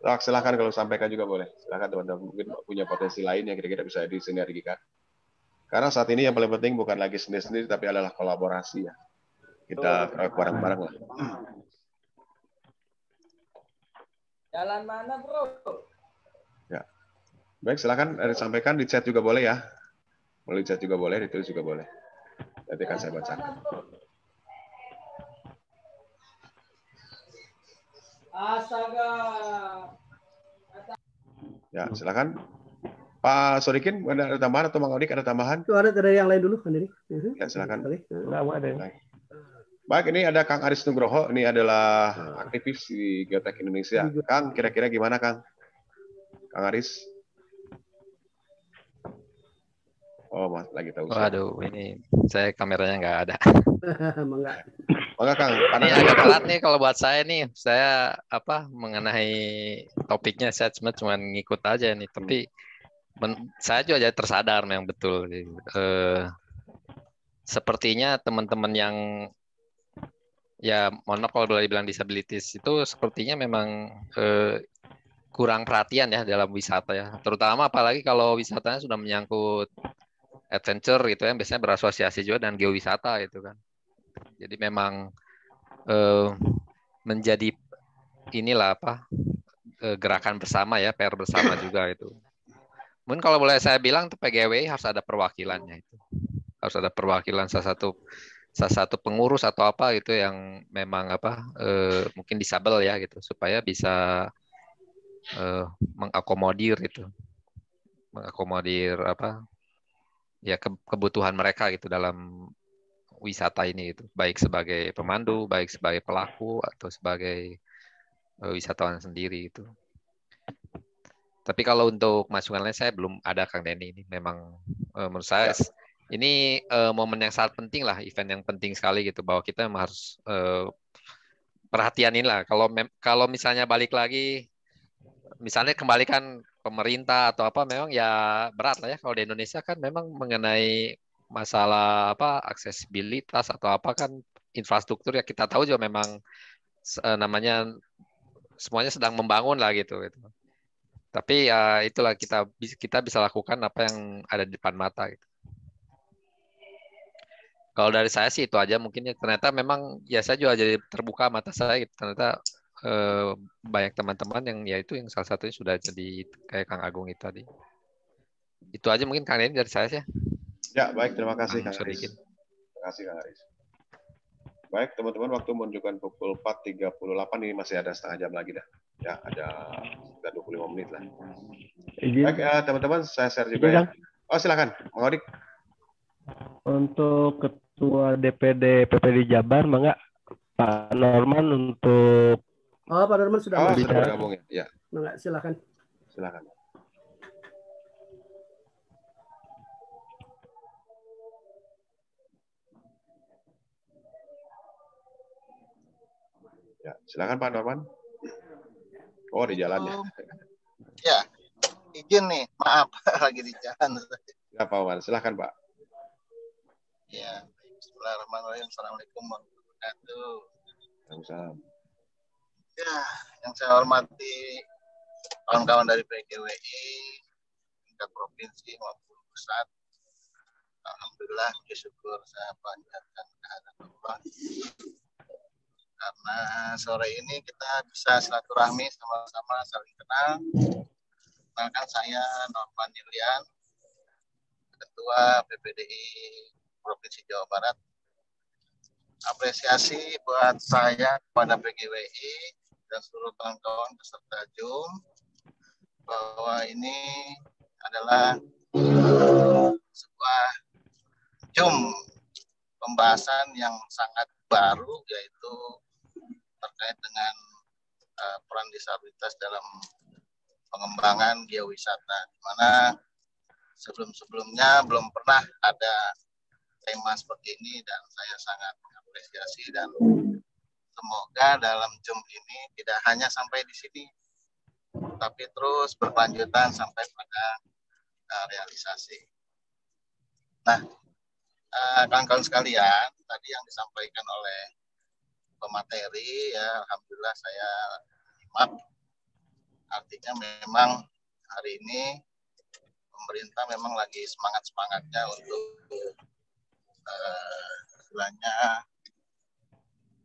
S1: Nah, silakan kalau sampaikan juga boleh. Silakan teman-teman, mungkin punya potensi lain yang kira-kira bisa disinergikan. Karena saat ini yang paling penting bukan lagi sendiri-sendiri, tapi adalah kolaborasi ya. Kita bareng-bareng lah.
S8: Jalan mana, Bro?
S1: Ya. Baik, silakan disampaikan di chat juga boleh ya. Melalui chat juga boleh, ditulis juga boleh. Nanti akan saya bacakan.
S8: Astaga.
S1: Ya, silakan. Pak Sodikin, ada tambahan atau Mang Odik ada tambahan?
S3: Itu ada dari yang lain dulu, Kang Denny.
S1: Ya, silakan.
S2: Nggak ada.
S1: Baik, ini ada Kang Aris Nugroho. Ini adalah aktivis di Geotek Indonesia. Kang, kira-kira gimana, Kang? Kang Aris? Oh, Mas, lagi tahu.
S9: Waduh, ini saya kameranya nggak ada.
S3: Mangga.
S1: Mangga, Kang.
S9: Ini agak telat nih kalau buat saya nih. Saya mengenai topiknya saya cuma ngikut aja nih. Tapi saya juga jadi tersadar memang betul. Sepertinya teman-teman yang ya mohon maaf kalau boleh dibilang disabilitas itu sepertinya memang kurang perhatian ya dalam wisata ya. Terutama apalagi kalau wisatanya sudah menyangkut adventure gitu ya, biasanya berasosiasi juga dengan geowisata gitu kan. Jadi memang menjadi inilah gerakan bersama ya, PR bersama juga itu. Mungkin kalau boleh saya bilang tuh PGWI harus ada perwakilannya itu. Harus ada perwakilan salah satu pengurus atau apa gitu yang memang mungkin disabel ya gitu supaya bisa mengakomodir itu. Mengakomodir ya kebutuhan mereka gitu dalam wisata ini itu, baik sebagai pemandu, baik sebagai pelaku atau sebagai wisatawan sendiri itu. Tapi kalau untuk masukan lain saya belum ada, Kang Denny. Ini memang menurut saya ini momen yang sangat penting lah, event yang penting sekali gitu, bahwa kita memang harus perhatianin lah. Kalau misalnya balik lagi, misalnya kembalikan pemerintah atau apa, memang ya berat lah ya. Kalau di Indonesia kan memang mengenai masalah aksesibilitas atau apa kan infrastruktur ya kita tahu juga memang namanya semuanya sedang membangun lah gitu. Tapi ya itulah kita bisa lakukan apa yang ada di depan mata gitu. Kalau dari saya sih itu aja mungkin ya, ternyata memang ya saya juga jadi terbuka mata saya gitu. Ternyata banyak teman-teman yang ya itu yang salah satunya sudah jadi kayak Kang Agung itu tadi. Itu aja mungkin Kang Denny dari saya sih.
S1: Ya, baik, terima kasih Kang Aris. Terima kasih Kang Aris. Baik, teman-teman, waktu menunjukkan pukul 4.38, ini masih ada setengah jam lagi dah. Ya, ada 25 menit lah. Baik, teman-teman, saya share juga ya. Oh, silakan, Mang Odik.
S2: Untuk Ketua DPD PPD Jabar, Mangga Pak Norman untuk
S3: Pak Norman sudah
S1: bergabung ya.
S3: Mangga, silakan.
S1: Silakan. Ya, silakan Pak Norman. Oh, di jalan ya.
S10: Ya, izin nih, maaf lagi di jalan.
S1: Ya, Pak Norman, silakan Pak.
S10: Ya, bismillahirrahmanirrahim. Assalamualaikum warahmatullahi wabarakatuh.
S1: Waalaikumsalam.
S10: Ya, yang saya hormati kawan-kawan dari PGWI, tingkat provinsi maupun pusat. Alhamdulillah, syukur saya panjatkan kehadiran Allah. Karena sore ini kita bisa silaturahmi sama-sama saling kenal. Kenalkan saya Norman Yulian, Ketua PPDI Provinsi Jawa Barat. Apresiasi buat saya kepada PGWI dan seluruh kawan-kawan peserta Zoom bahwa ini adalah sebuah Zoom pembahasan yang sangat baru, yaitu terkait dengan peran disabilitas dalam pengembangan geowisata, di mana sebelum-sebelumnya belum pernah ada tema seperti ini, dan saya sangat mengapresiasi, dan semoga dalam Zoom ini tidak hanya sampai di sini, tapi terus berkelanjutan sampai pada realisasi. Nah, kawan-kawan sekalian, tadi yang disampaikan oleh pemateri, ya alhamdulillah saya nyimak. Artinya memang hari ini pemerintah memang lagi semangat-semangatnya untuk istilahnya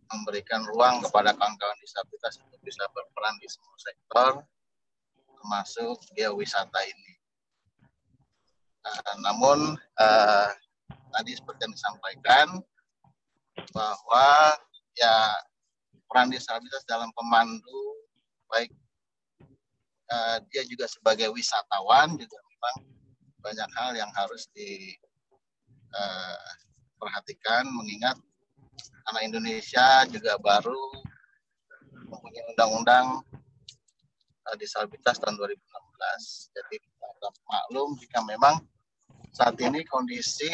S10: memberikan ruang kepada kawan-kawan disabilitas untuk bisa berperan di semua sektor, termasuk geowisata ini. Namun tadi seperti yang disampaikan bahwa ya peran disabilitas dalam pemandu, baik dia juga sebagai wisatawan juga memang banyak hal yang harus diperhatikan, mengingat karena Indonesia juga baru mempunyai undang-undang disabilitas tahun 2016. Jadi kita maklum jika memang saat ini kondisi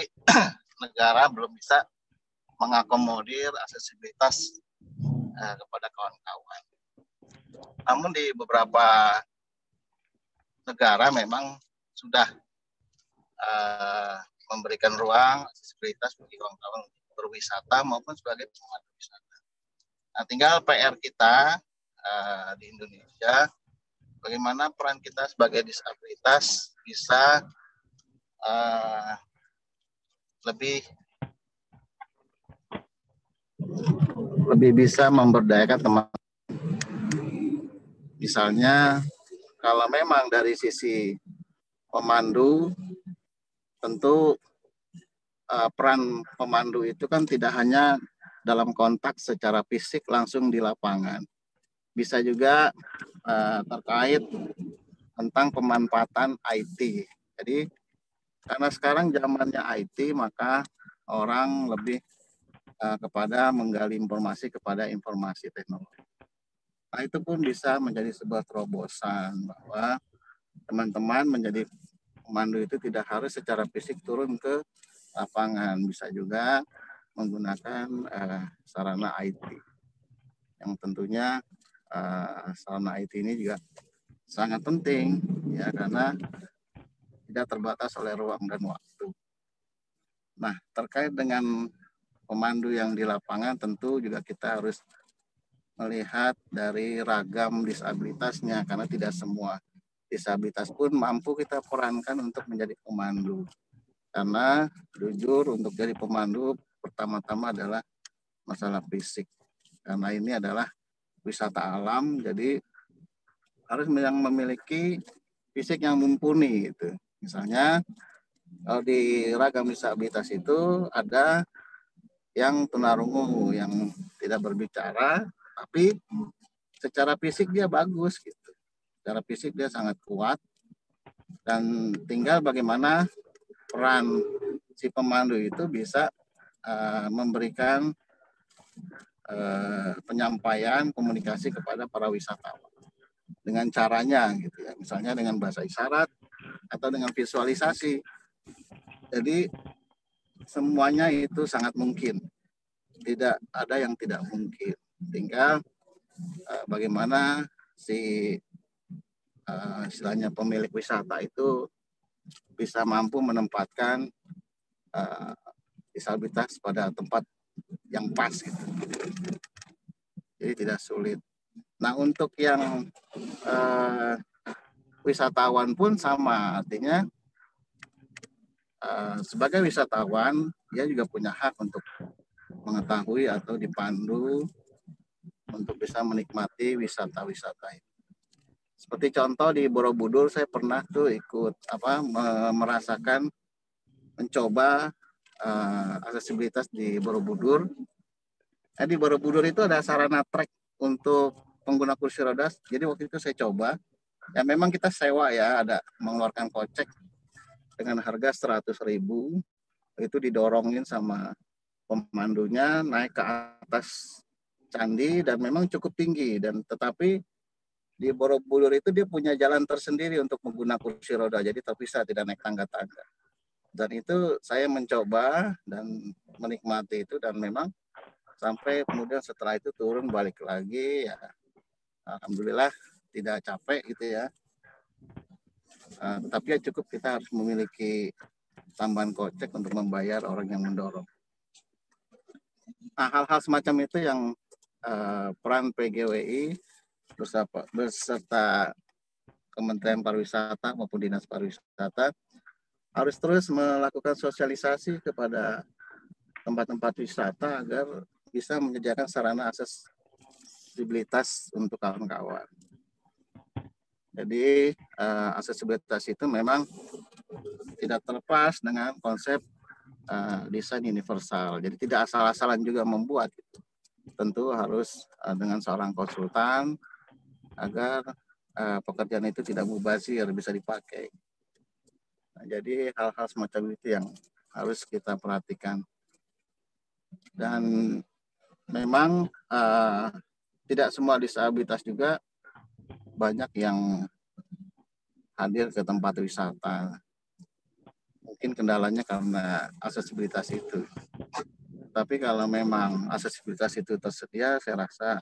S10: negara belum bisa mengakomodir aksesibilitas kepada kawan-kawan. Namun di beberapa negara memang sudah memberikan ruang aksesibilitas bagi kawan-kawan untuk berwisata maupun sebagai pemandu wisata. Nah, tinggal PR kita di Indonesia, bagaimana peran kita sebagai disabilitas bisa lebih bisa memberdayakan teman. Misalnya kalau memang dari sisi pemandu, tentu peran pemandu itu kan tidak hanya dalam kontak secara fisik langsung di lapangan. Bisa juga terkait tentang pemanfaatan IT. Jadi karena sekarang zamannya IT, maka orang lebih kepada menggali informasi kepada informasi teknologi. Nah, itu pun bisa menjadi sebuah terobosan bahwa teman-teman menjadi pemandu itu tidak harus secara fisik turun ke lapangan, bisa juga menggunakan sarana IT. Yang tentunya sarana IT ini juga sangat penting ya, karena tidak terbatas oleh ruang dan waktu. Nah, terkait dengan pemandu yang di lapangan, tentu juga kita harus melihat dari ragam disabilitasnya, karena tidak semua disabilitas pun mampu kita perankan untuk menjadi pemandu. Karena jujur untuk jadi pemandu pertama-tama adalah masalah fisik. Karena ini adalah wisata alam, jadi harus yang memiliki fisik yang mumpuni gitu. Misalnya kalau di ragam disabilitas itu ada yang tunarungu, yang tidak berbicara, tapi secara fisik dia bagus gitu. Secara fisik dia sangat kuat, dan tinggal bagaimana peran si pemandu itu bisa memberikan penyampaian komunikasi kepada para wisatawan dengan caranya gitu ya, misalnya dengan bahasa isyarat atau dengan visualisasi. Jadi semuanya itu sangat mungkin, tidak ada yang tidak mungkin. Tinggal bagaimana si istilahnya pemilik wisata itu bisa mampu menempatkan disabilitas pada tempat yang pas gitu. Jadi tidak sulit. Nah, untuk yang wisatawan pun sama, artinya sebagai wisatawan dia juga punya hak untuk mengetahui atau dipandu untuk bisa menikmati wisata-wisata itu. Seperti contoh di Borobudur, saya pernah tuh ikut merasakan mencoba aksesibilitas di Borobudur. Di Borobudur itu ada sarana trek untuk pengguna kursi roda. Jadi waktu itu saya coba, ya memang kita sewa ya, ada mengeluarkan kocek dengan harga 100.000, itu didorongin sama pemandunya naik ke atas candi dan memang cukup tinggi, dan tetapi di Borobudur itu dia punya jalan tersendiri untuk menggunakan kursi roda, jadi terpisah, tidak naik tangga-tangga. Dan itu saya mencoba dan menikmati itu, dan memang sampai kemudian setelah itu turun balik lagi ya, alhamdulillah tidak capek gitu ya. Tapi ya cukup kita harus memiliki tambahan kocek untuk membayar orang yang mendorong. Nah, hal-hal semacam itu yang peran PGWI beserta Kementerian Pariwisata maupun Dinas Pariwisata harus terus melakukan sosialisasi kepada tempat-tempat wisata agar bisa menyediakan sarana aksesibilitas untuk kawan-kawan. Jadi aksesibilitas itu memang tidak terlepas dengan konsep desain universal. Jadi tidak asal-asalan juga membuat. Tentu harus dengan seorang konsultan agar pekerjaan itu tidak mubazir, bisa dipakai. Nah, jadi hal-hal semacam itu yang harus kita perhatikan. Dan memang tidak semua disabilitas juga banyak yang hadir ke tempat wisata. Mungkin kendalanya karena aksesibilitas itu. Tapi kalau memang aksesibilitas itu tersedia, saya rasa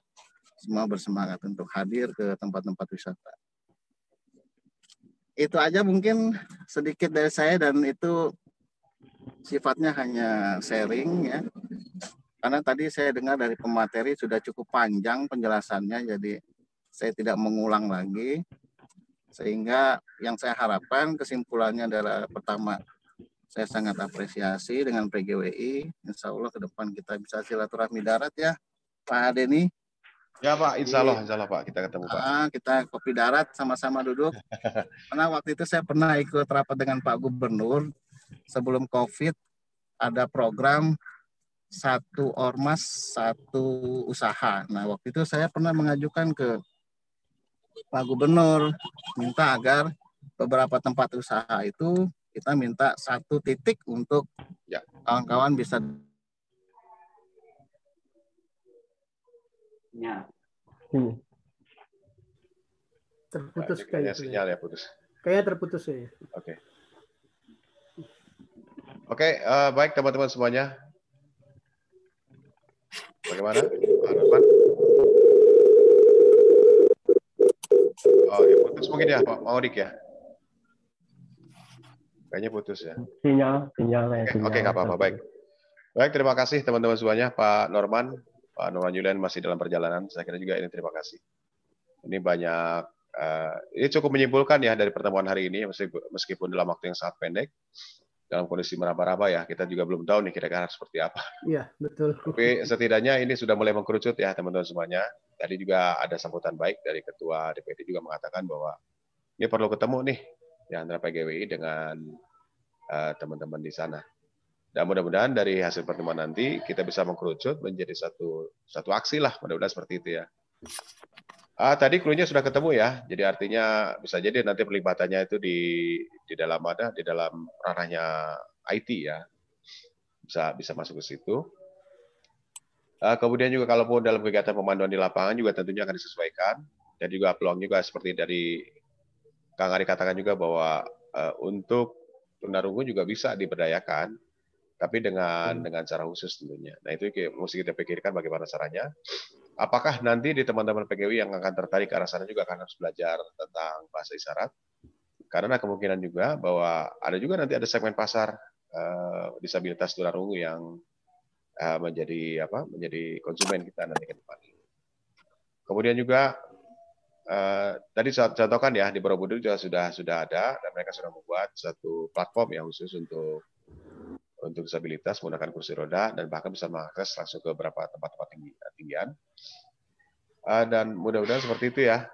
S10: semua bersemangat untuk hadir ke tempat-tempat wisata. Itu aja mungkin sedikit dari saya, dan itu sifatnya hanya sharing ya. Karena tadi saya dengar dari pemateri sudah cukup panjang penjelasannya, jadi saya tidak mengulang lagi. Sehingga yang saya harapkan kesimpulannya adalah, pertama, saya sangat apresiasi dengan PGWI. Insya Allah ke depan kita bisa silaturahmi darat ya, Pak Denny.
S1: Ya Pak, insya Allah Pak, kita ketemu Pak.
S10: Kita kopi darat sama-sama duduk. Karena waktu itu saya pernah ikut rapat dengan Pak Gubernur sebelum COVID, ada program 1 ormas 1 usaha. Nah waktu itu saya pernah mengajukan ke Pak Gubernur minta agar beberapa tempat usaha itu kita minta 1 titik untuk kawan-kawan bisa
S3: terputus kayaknya.
S1: Sinyal ya putus.
S3: Kayaknya terputus ya.
S1: Oke, baik teman-teman semuanya. Bagaimana? Pak Norman? Oh ya, putus mungkin ya Pak Maudik ya. Kayaknya putus ya.
S2: Sinyalnya.
S1: Oke, nggak apa-apa. Baik, terima kasih teman-teman semuanya. Pak Norman Julian masih dalam perjalanan. Saya kira juga ini terima kasih. Ini banyak, ini cukup menyimpulkan ya dari pertemuan hari ini, meskipun dalam waktu yang sangat pendek, dalam kondisi meraba-raba ya, kita juga belum tahu nih kira-kira seperti apa.
S3: Iya, betul.
S1: Tapi setidaknya ini sudah mulai mengkerucut ya teman-teman semuanya. Tadi juga ada sambutan baik dari Ketua DPD juga mengatakan bahwa ini perlu ketemu nih di antara PGWI dengan teman-teman di sana. Dan mudah-mudahan dari hasil pertemuan nanti kita bisa mengkerucut menjadi satu aksi lah, mudah-mudahan seperti itu ya. Tadi klunya sudah ketemu ya, jadi artinya bisa jadi nanti perlibatannya itu di dalam ranahnya IT ya, bisa masuk ke situ. Kemudian juga kalaupun dalam kegiatan pemanduan di lapangan juga tentunya akan disesuaikan, dan juga peluang juga seperti dari Kang Ari katakan juga bahwa untuk tunarungu juga bisa diberdayakan, tapi dengan cara khusus tentunya. Nah itu mesti kita pikirkan bagaimana caranya. Apakah nanti di teman-teman PGWI yang akan tertarik ke arah sana juga akan harus belajar tentang bahasa isyarat? Karena kemungkinan juga bahwa nanti ada segmen pasar disabilitas tunarungu yang menjadi konsumen kita nanti ke depan. Kemudian juga tadi saya contohkan ya, di Borobudur juga sudah ada, dan mereka sudah membuat satu platform yang khusus untuk disabilitas menggunakan kursi roda, dan bahkan bisa mengakses langsung ke beberapa tempat-tempat tinggian. Dan mudah-mudahan seperti itu ya.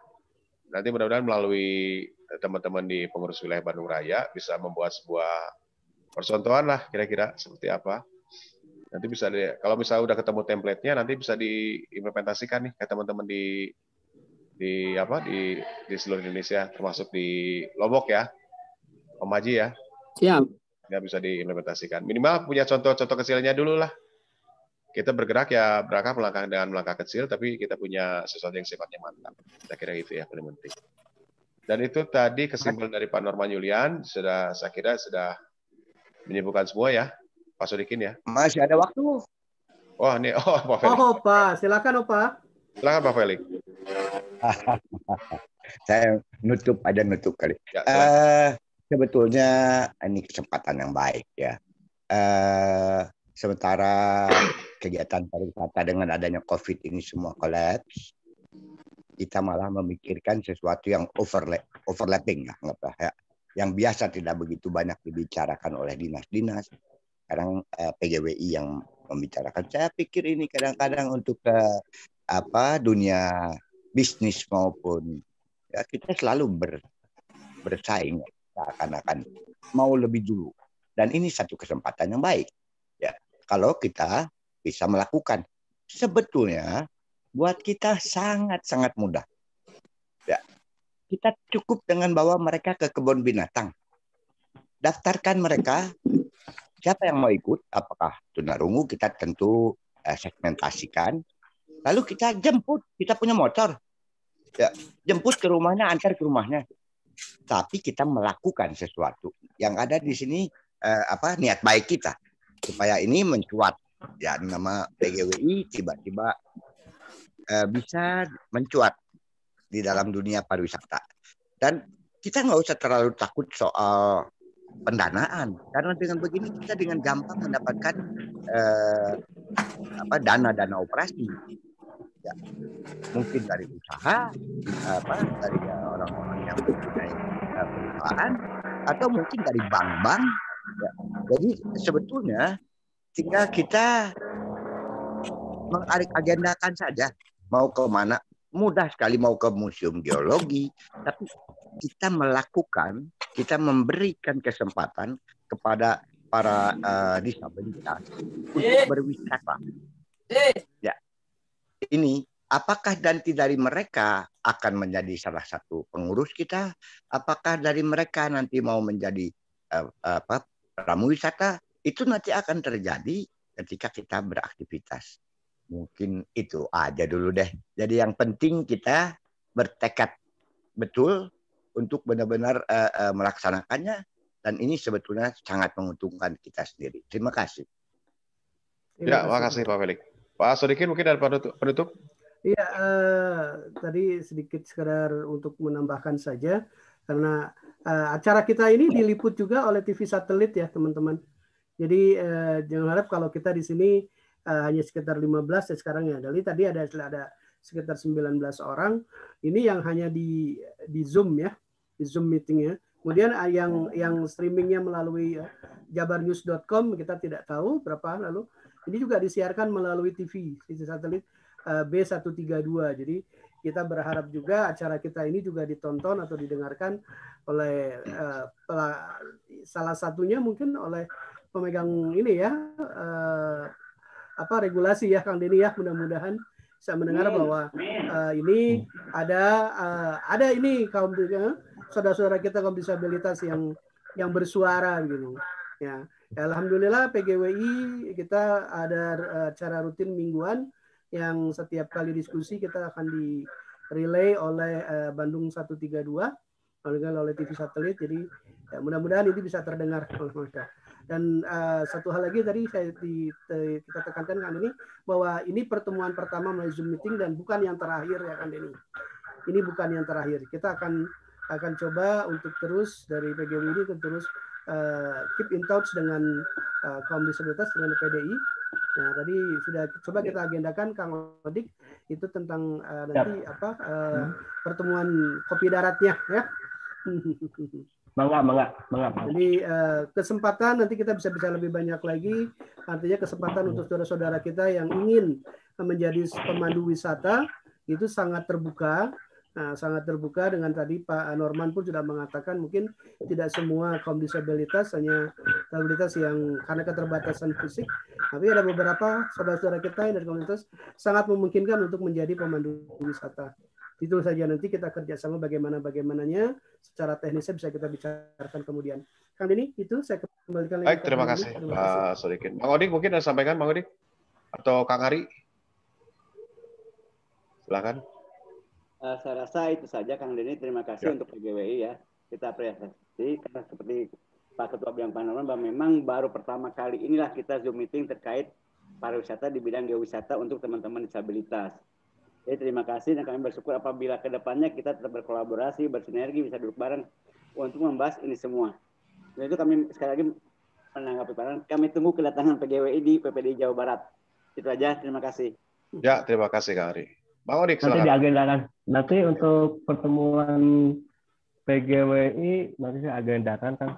S1: Nanti mudah-mudahan melalui teman-teman di pengurus wilayah Bandung Raya bisa membuat sebuah percontohan lah kira-kira seperti apa. Nanti bisa kalau misalnya udah ketemu template-nya, nanti bisa diimplementasikan nih ke teman-teman di seluruh Indonesia, termasuk di Lombok ya, Om Haji ya.
S11: Siap.
S1: Ya bisa diimplementasikan. Minimal punya contoh-contoh kecilnya dulu lah. Kita bergerak ya melangkah dengan melangkah kecil, tapi kita punya sesuatu yang sifatnya mantap. Saya kira itu ya paling penting. Dan itu tadi kesimpulan dari Pak Norman Julian saya kira sudah menyimpulkan semua ya, Pak Sodikin ya.
S11: Masih ada waktu.
S1: Oh ini, Pak Felix.
S3: Pak, silakan Pak.
S1: Silakan Pak Felix.
S11: Saya nutup kali.
S1: Ya,
S11: sebetulnya ini kesempatan yang baik ya. Sementara kegiatan pariwisata dengan adanya COVID ini semua kolaps, kita malah memikirkan sesuatu yang overlapping ya, yang biasa tidak begitu banyak dibicarakan oleh dinas-dinas. Sekarang PGWI yang membicarakan. Saya pikir ini kadang-kadang untuk dunia bisnis maupun ya kita selalu bersaing, seakan-akan mau lebih dulu. Dan ini satu kesempatan yang baik. Ya, kalau kita bisa melakukan, sebetulnya buat kita sangat-sangat mudah. Ya, kita cukup dengan bawa mereka ke kebun binatang. Daftarkan mereka, siapa yang mau ikut, apakah tunarungu, kita tentu segmentasikan. Lalu kita jemput, kita punya motor. Ya, jemput ke rumahnya, antar ke rumahnya. Tapi kita melakukan sesuatu. Yang ada di sini niat baik kita supaya ini mencuat. Ya, nama PGWI tiba-tiba bisa mencuat di dalam dunia pariwisata. Dan kita nggak usah terlalu takut soal pendanaan, karena dengan begini kita dengan gampang mendapatkan dana operasi. Ya, mungkin dari usaha, dari orang-orang yang mempunyai perusahaan, atau mungkin dari bank-bank. Ya. Jadi sebetulnya tinggal kita mengagendakan saja mau ke mana. Mudah sekali, mau ke museum geologi, tapi kita melakukan, kita memberikan kesempatan kepada para disabilitas untuk berwisata. Ya, ini apakah nanti dari mereka akan menjadi salah satu pengurus kita? Apakah dari mereka nanti mau menjadi pramu wisata? Itu nanti akan terjadi ketika kita beraktivitas. Mungkin itu aja dulu deh. Jadi yang penting kita bertekad betul untuk benar-benar melaksanakannya, dan ini sebetulnya sangat menguntungkan kita sendiri. Terima kasih.
S1: Ya, terima kasih Pak Felix. Pak Sodikin mungkin ada penutup?
S3: Iya, tadi sedikit sekedar untuk menambahkan saja, karena acara kita ini diliput juga oleh TV satelit ya teman-teman. Jadi jangan harap kalau kita di sini hanya sekitar 15 ya sekarang ya. Jadi tadi ada sekitar 19 orang. Ini yang hanya di Zoom ya, di Zoom meetingnya. Kemudian yang streamingnya melalui jabarnews.com kita tidak tahu berapa. Lalu ini juga disiarkan melalui TV satelit B132. Jadi kita berharap juga acara kita ini juga ditonton atau didengarkan oleh salah satunya mungkin oleh pemegang ini ya regulasi ya Kang Denny ya, mudah-mudahan bisa mendengar bahwa ini ada ini kaum saudara-saudara kita kaum disabilitas yang bersuara gitu ya. Alhamdulillah PGWI kita ada acara rutin mingguan yang setiap kali diskusi kita akan di relay oleh Bandung 132 oleh TV satelit. Jadi ya, mudah-mudahan ini bisa terdengar oleh mereka. Dan satu hal lagi tadi kita tekankan Kang Denny bahwa ini pertemuan pertama melalui Zoom meeting dan bukan yang terakhir ya Kang Denny. Ini bukan yang terakhir. Kita akan coba untuk terus dari PGWI ini terus keep in touch dengan kaum disabilitas dengan PDI. Nah, tadi sudah coba kita agendakan Kang Odik itu tentang nanti pertemuan kopi daratnya ya.
S2: Mangga.
S3: Jadi kesempatan nanti kita bisa lebih banyak lagi. Artinya kesempatan untuk saudara-saudara kita yang ingin menjadi pemandu wisata itu sangat terbuka. Nah, sangat terbuka dengan tadi Pak Norman pun sudah mengatakan mungkin tidak semua kaum disabilitas, hanya disabilitas yang karena keterbatasan fisik, tapi ada beberapa saudara-saudara kita yang dari komunitas sangat memungkinkan untuk menjadi pemandu wisata. Itu saja, nanti kita kerjasama bagaimananya secara teknisnya bisa kita bicarakan kemudian. Kang Denny, itu saya kembalikan lagi.
S1: Baik, terima kasih Pak Sodikin. Bang Odik mungkin ada sampaikan Bang Odik atau Kang Ari? Silakan.
S4: Saya rasa itu saja Kang Denny. Terima kasih untuk PGWI ya. Kita apresiasi karena seperti Pak Ketua bilang Pak Norman bahwa memang baru pertama kali inilah kita Zoom meeting terkait pariwisata di bidang geowisata untuk teman-teman disabilitas. Jadi terima kasih dan kami bersyukur apabila ke depannya kita tetap berkolaborasi, bersinergi, bisa duduk bareng untuk membahas ini semua. Dan itu kami sekali lagi menanggapi Pak, kami tunggu kedatangan PGWI di PPDI Jawa Barat. Itu aja, terima kasih.
S1: Ya, terima kasih Kang Ari. Bang Odik, silakan.
S2: Nanti diagendakan. Nanti untuk pertemuan PGWI nanti saya agendakan, Kang.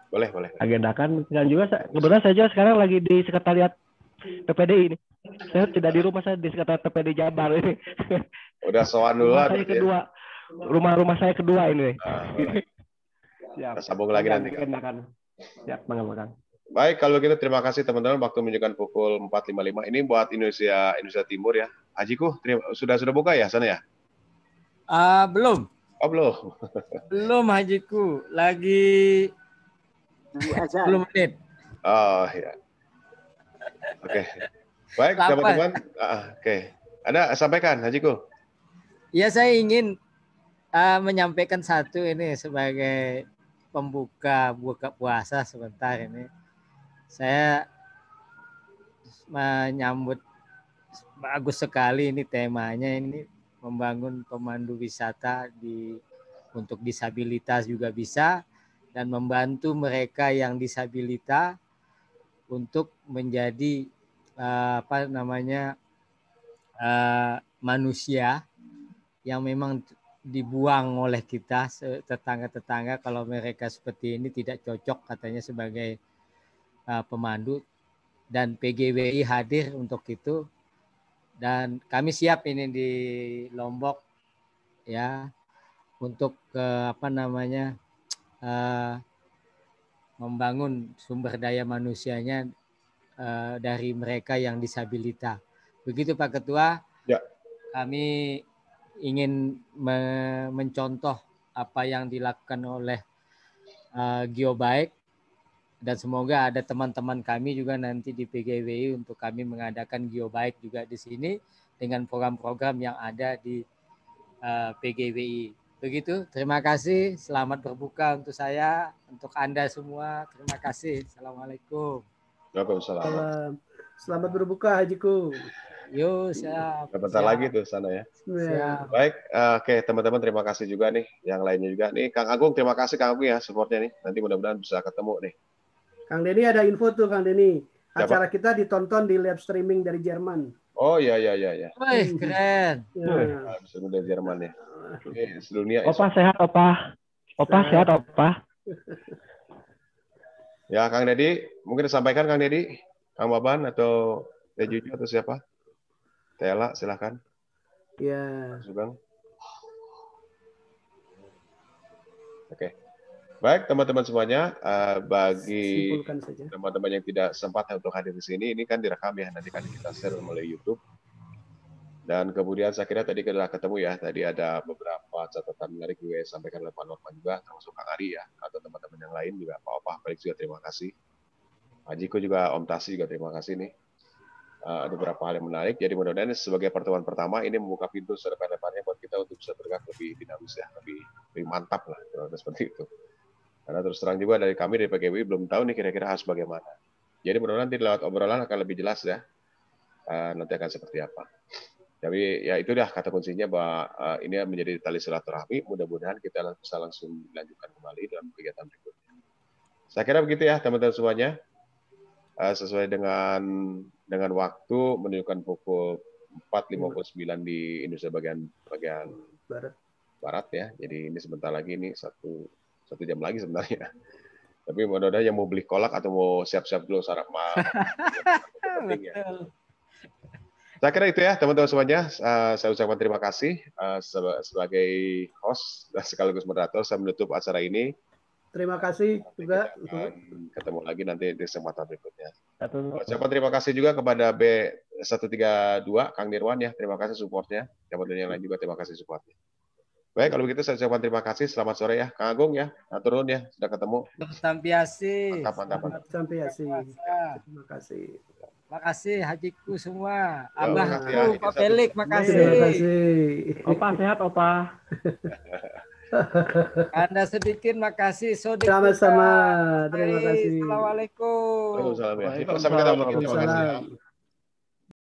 S1: Boleh.
S2: Agendakan. Dan juga kebetulan saya sekarang lagi di sekretariat TPDI ini. Saya tidak di rumah, saya di sekitar TPD Jabar ini.
S1: Udah sowan dulu
S2: Rumah
S1: lah.
S2: saya kedua. Rumah saya kedua ini.
S1: Kita sambung lagi nanti.
S2: Kan. Siap, Bang.
S1: Baik, kalau gitu terima kasih teman-teman. Waktu menunjukkan pukul 4.55. Ini buat Indonesia Timur ya. Hajiku, sudah buka ya sana ya?
S6: Belum.
S1: Oh, belum.
S6: Belum Hajiku. Lagi 10 menit.
S1: Oh, ya. Oke. Baik, teman-teman. Oke. Anda sampaikan, Hajiku.
S6: Ya, saya ingin menyampaikan satu ini sebagai buka puasa sebentar ini. Saya menyambut bagus sekali ini temanya, ini membangun pemandu wisata untuk disabilitas juga bisa, dan membantu mereka yang disabilitas untuk menjadi manusia yang memang dibuang oleh kita tetangga-tetangga kalau mereka seperti ini tidak cocok katanya sebagai pemandu, dan PGWI hadir untuk itu, dan kami siap ini di Lombok ya untuk membangun sumber daya manusianya dari mereka yang disabilitas. Begitu Pak Ketua.
S1: Ya.
S6: Kami ingin mencontoh apa yang dilakukan oleh Geobaik, dan semoga ada teman-teman kami juga nanti di PGWI untuk kami mengadakan Geobaik juga di sini dengan program-program yang ada di PGWI. Begitu, terima kasih. Selamat berbuka untuk saya, untuk Anda semua. Terima kasih. Assalamualaikum.
S1: Waalaikumsalam.
S3: Selamat berbuka, Hajiku.
S6: Yo, siap.
S1: Sebentar lagi tuh sana ya.
S6: Siap.
S1: Baik, oke teman-teman, terima kasih juga nih. Yang lainnya juga nih, Kang Agung, terima kasih Kang Agung ya supportnya nih. Nanti mudah-mudahan bisa ketemu nih.
S3: Kang Denny ada info tuh, Kang Denny. Acara kita ditonton di live streaming dari Jerman.
S1: Oh iya.
S6: Wih, keren.
S1: Sudah dari Jerman ya. Sedunia.
S2: Opa sehat, Opa. Opa sehat, Opa.
S1: Ya, Kang Dedi, mungkin disampaikan Kang Dedi, Kang Baban atau Dejuju atau siapa? Tela, silakan.
S3: Ya.
S1: Sugeng. Oke. Baik, teman-teman semuanya, bagi teman-teman yang tidak sempat untuk hadir di sini, ini kan direkam ya, nanti kan kita share melalui YouTube. Dan kemudian saya kira tadi kita ketemu ya, tadi ada beberapa catatan menarik juga yang disampaikan oleh Pak Norman juga, termasuk Kang Ari ya, atau teman-teman yang lain juga, Pak Opah, Felix juga terima kasih. Pak Jiko juga, Om Tasi juga terima kasih nih. Ada beberapa hal yang menarik, jadi mudah-mudahan sebagai pertemuan pertama ini membuka pintu sedepan-depannya buat kita untuk bisa bergerak lebih dinamis ya, lebih mantap lah, seperti itu. Karena terus terang juga dari kami dari PGWI belum tahu nih kira-kira harus bagaimana. Jadi mudah-mudahan nanti lewat obrolan akan lebih jelas ya, nanti akan seperti apa. Tapi ya itu dah kata kuncinya bahwa ini menjadi tali silaturahmi, mudah-mudahan kita bisa langsung dilanjutkan kembali dalam kegiatan berikutnya. Saya kira begitu ya teman-teman semuanya. Sesuai dengan waktu menunjukkan pukul 4.59 di Indonesia bagian barat ya. Jadi ini sebentar lagi, ini satu jam lagi sebenarnya. Tapi mudah-mudahan yang mau beli kolak atau mau siap-siap dulu sarapan penting ya. Saya kira itu ya teman-teman semuanya. Saya ucapkan terima kasih sebagai host dan sekaligus moderator. Saya menutup acara ini.
S3: Terima kasih juga.
S1: Ketemu lagi nanti di kesempatan berikutnya. Ucapkan terima kasih juga kepada B132 Kang Nirwan ya. Terima kasih supportnya. Yang lain juga terima kasih supportnya. Baik, kalau begitu saya ucapkan terima kasih. Selamat sore ya, Kang Agung ya. Turun ya, sudah ketemu.
S6: Sampiasi.
S1: Mantap.
S3: Sampiasi. Terima kasih.
S6: Makasih Hajiku semua. Abahku, Pak Felix, makasih.
S3: Terima kasih.
S2: Opa sehat, Opa.
S6: Anda sedikit makasih.
S3: Sama-sama. Terima kasih.
S6: Assalamualaikum.
S1: Waalaikumsalam ya. Sampai ketemu lagi. Terima kasih ya.